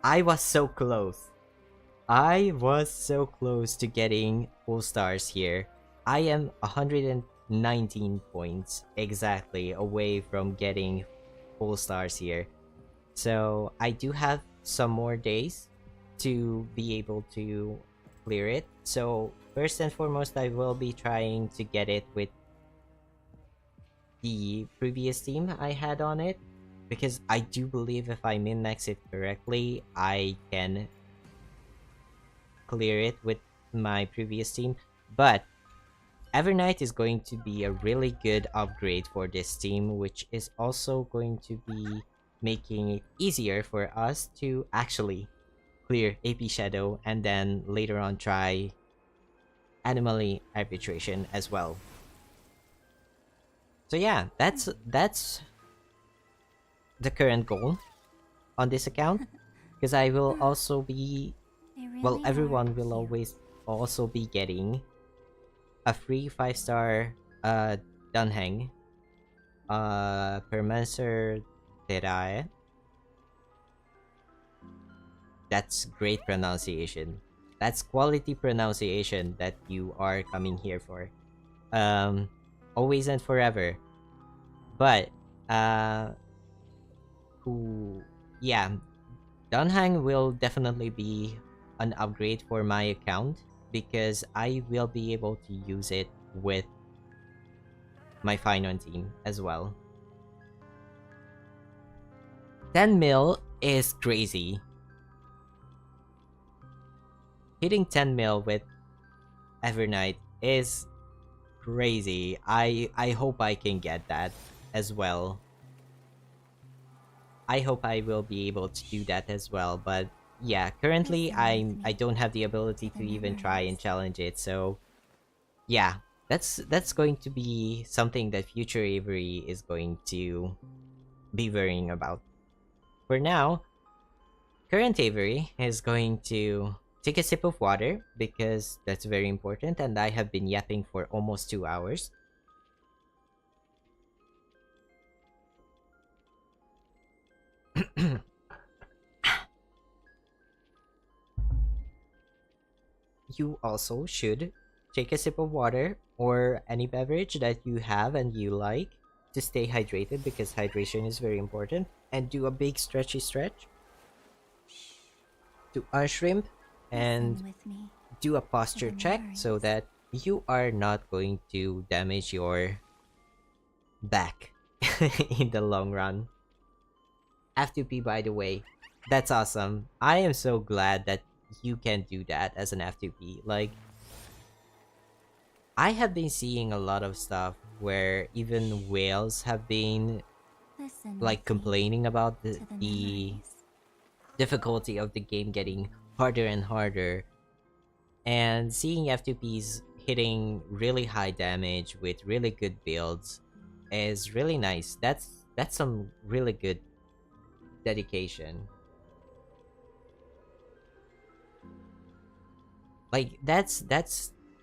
I was so close. I was so close to getting full stars here. I am 119 points exactly away from getting full stars here. So I do have some more days to be able to clear it. So first and foremost, I will be trying to get it with the previous team I had on it, because I do believe if I min-max it correctly, I can clear it with my previous team. But Evernight is going to be a really good upgrade for this team, which is also going to be making it easier for us to actually clear AP Shadow and then later on try Anomaly Arbitration as well. So yeah, that's the current goal on this account, because I will also be, They well, really everyone are will cute. always also be getting a free 5-star Dunhang Permancer Terae. That's great pronunciation. That's quality pronunciation that you are coming here for. Um Always and forever. But who yeah, Dunhang will definitely be an upgrade for my account, because I will be able to use it with my Finon team as well. 10 mil is crazy. Hitting 10 mil with Evernight is crazy. I hope I can get that as well. I hope I will be able to do that as well, but yeah, currently Listen with I me don't have the ability to to the even try and memories. challenge it. So, yeah, that's going to be something that future Avery is going to be worrying about. For now, current Avery is going to take a sip of water, because that's very important, and I have been yapping for almost 2 hours. You also should take a sip of water or any beverage that you have and you like to stay hydrated, because hydration is very important. And do a big stretchy stretch to shrimp, and Listen with me do a to posture the check so memories. that you are not going to damage your back in the long run. F2P, by the way, that's awesome. I am so glad that you can do that as an F2P. Like, I have been seeing a lot of stuff where even whales have been Listen like with me complaining about to the the memories. difficulty of the game getting harder and harder, and seeing F2Ps hitting really high damage with really good builds is really nice. That's some really good dedication. Like that's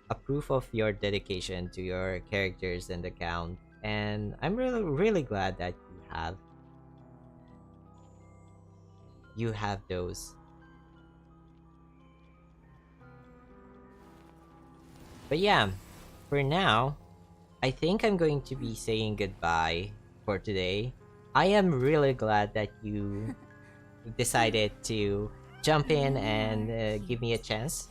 a proof of your dedication to your characters and account, and I'm really glad that you have those. But yeah, for now, I think I'm going to be saying goodbye for today. I am really glad that you decided to jump You in really and are give me a cute. chance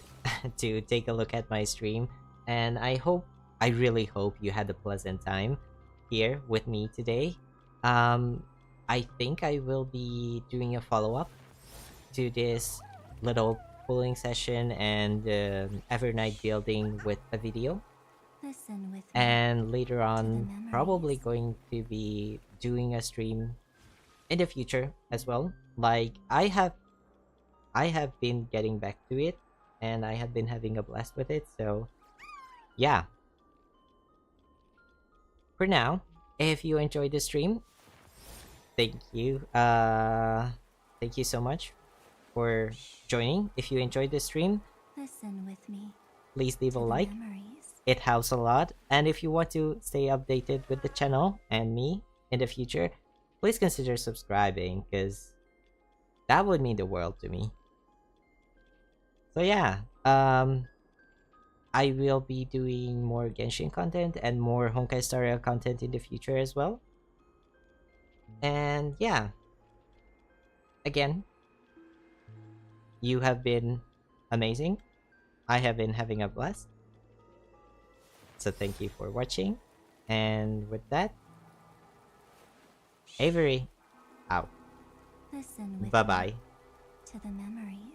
to take a look at my stream. And I really hope you had a pleasant time here with me today. Um, I think I will be doing a follow up to this little pulling session and Evernight building with a video. Listen with me And later to the on, probably memories. going to be doing a stream in the future as well. Like I have been getting back to it and I have been having a blast with it. So, yeah, for now, if you enjoyed the stream, thank you. Thank you so much for joining. If you enjoyed the stream, Listen with me please leave a to the like. memories. It helps a lot. And if you want to stay updated with the channel and me in the future, please consider subscribing because that would mean the world to me. So yeah, I will be doing more Genshin content and more Honkai Star Rail content in the future as well. And yeah, again, you have been amazing. I have been having a blast. So thank you for watching. And with that, Avery out. Listen with Bye me bye. to the memories.